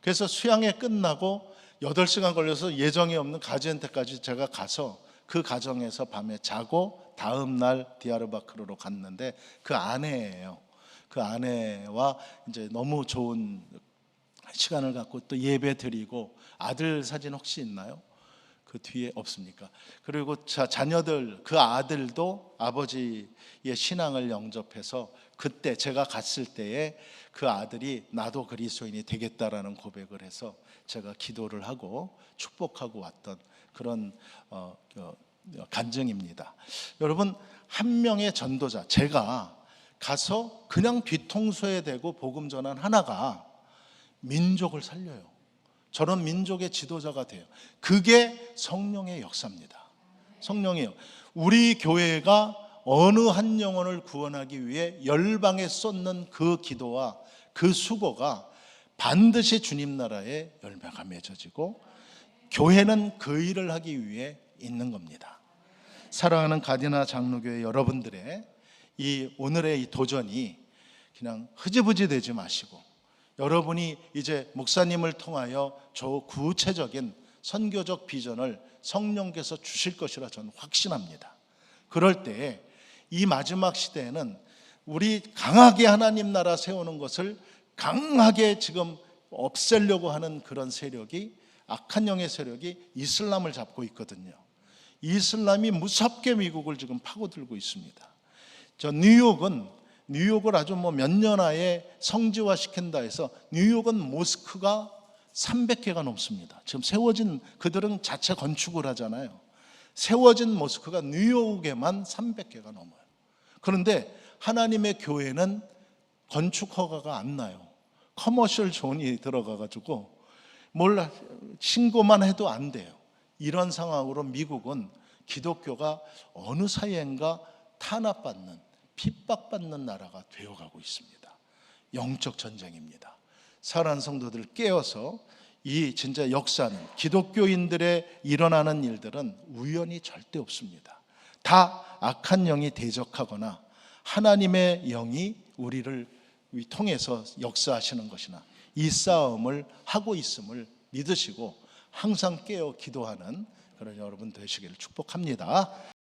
Speaker 1: 그래서 수양회 끝나고 8시간 걸려서 예정이 없는 가지엔테까지 제가 가서 그 가정에서 밤에 자고 다음 날 디야르바크르로 갔는데, 그 아내예요. 그 아내와 이제 너무 좋은 시간을 갖고 또 예배 드리고, 아들 사진 혹시 있나요? 그 뒤에 없습니까? 그리고 자녀들, 그 아들도 아버지의 신앙을 영접해서 그때 제가 갔을 때에 그 아들이 나도 그리스도인이 되겠다라는 고백을 해서 제가 기도를 하고 축복하고 왔던 그런 간증입니다. 여러분, 한 명의 전도자, 제가 가서 그냥 뒤통수에 대고 복음 전한 하나가 민족을 살려요. 저런 민족의 지도자가 돼요. 그게 성령의 역사입니다. 성령이요. 우리 교회가 어느 한 영혼을 구원하기 위해 열방에 쏟는 그 기도와 그 수고가 반드시 주님 나라의 열매가 맺어지고, 교회는 그 일을 하기 위해 있는 겁니다. 사랑하는 가디나 장로교회 여러분들의 이 오늘의 이 도전이 그냥 흐지부지 되지 마시고, 여러분이 이제 목사님을 통하여 저 구체적인 선교적 비전을 성령께서 주실 것이라 저는 확신합니다. 그럴 때에 이 마지막 시대에는 우리 강하게 하나님 나라 세우는 것을 강하게 지금 없애려고 하는 그런 세력이, 악한 영의 세력이 이슬람을 잡고 있거든요. 이슬람이 무섭게 미국을 지금 파고들고 있습니다. 저 뉴욕을 아주 몇 년 안에 성지화 시킨다 해서 뉴욕은 모스크가 300개가 넘습니다. 지금 세워진, 그들은 자체 건축을 하잖아요. 세워진 모스크가 뉴욕에만 300개가 넘어요. 그런데 하나님의 교회는 건축 허가가 안 나요. 커머셜 존이 들어가가지고 몰라, 신고만 해도 안 돼요. 이런 상황으로 미국은 기독교가 어느 사이엔가 탄압받는, 핍박받는 나라가 되어가고 있습니다. 영적 전쟁입니다. 사랑하는 성도들, 깨어서 이 진짜 역사는, 기독교인들의 일어나는 일들은 우연이 절대 없습니다. 다 악한 영이 대적하거나 하나님의 영이 우리를 통해서 역사하시는 것이나 이 싸움을 하고 있음을 믿으시고 항상 깨어 기도하는 그런 여러분 되시기를 축복합니다.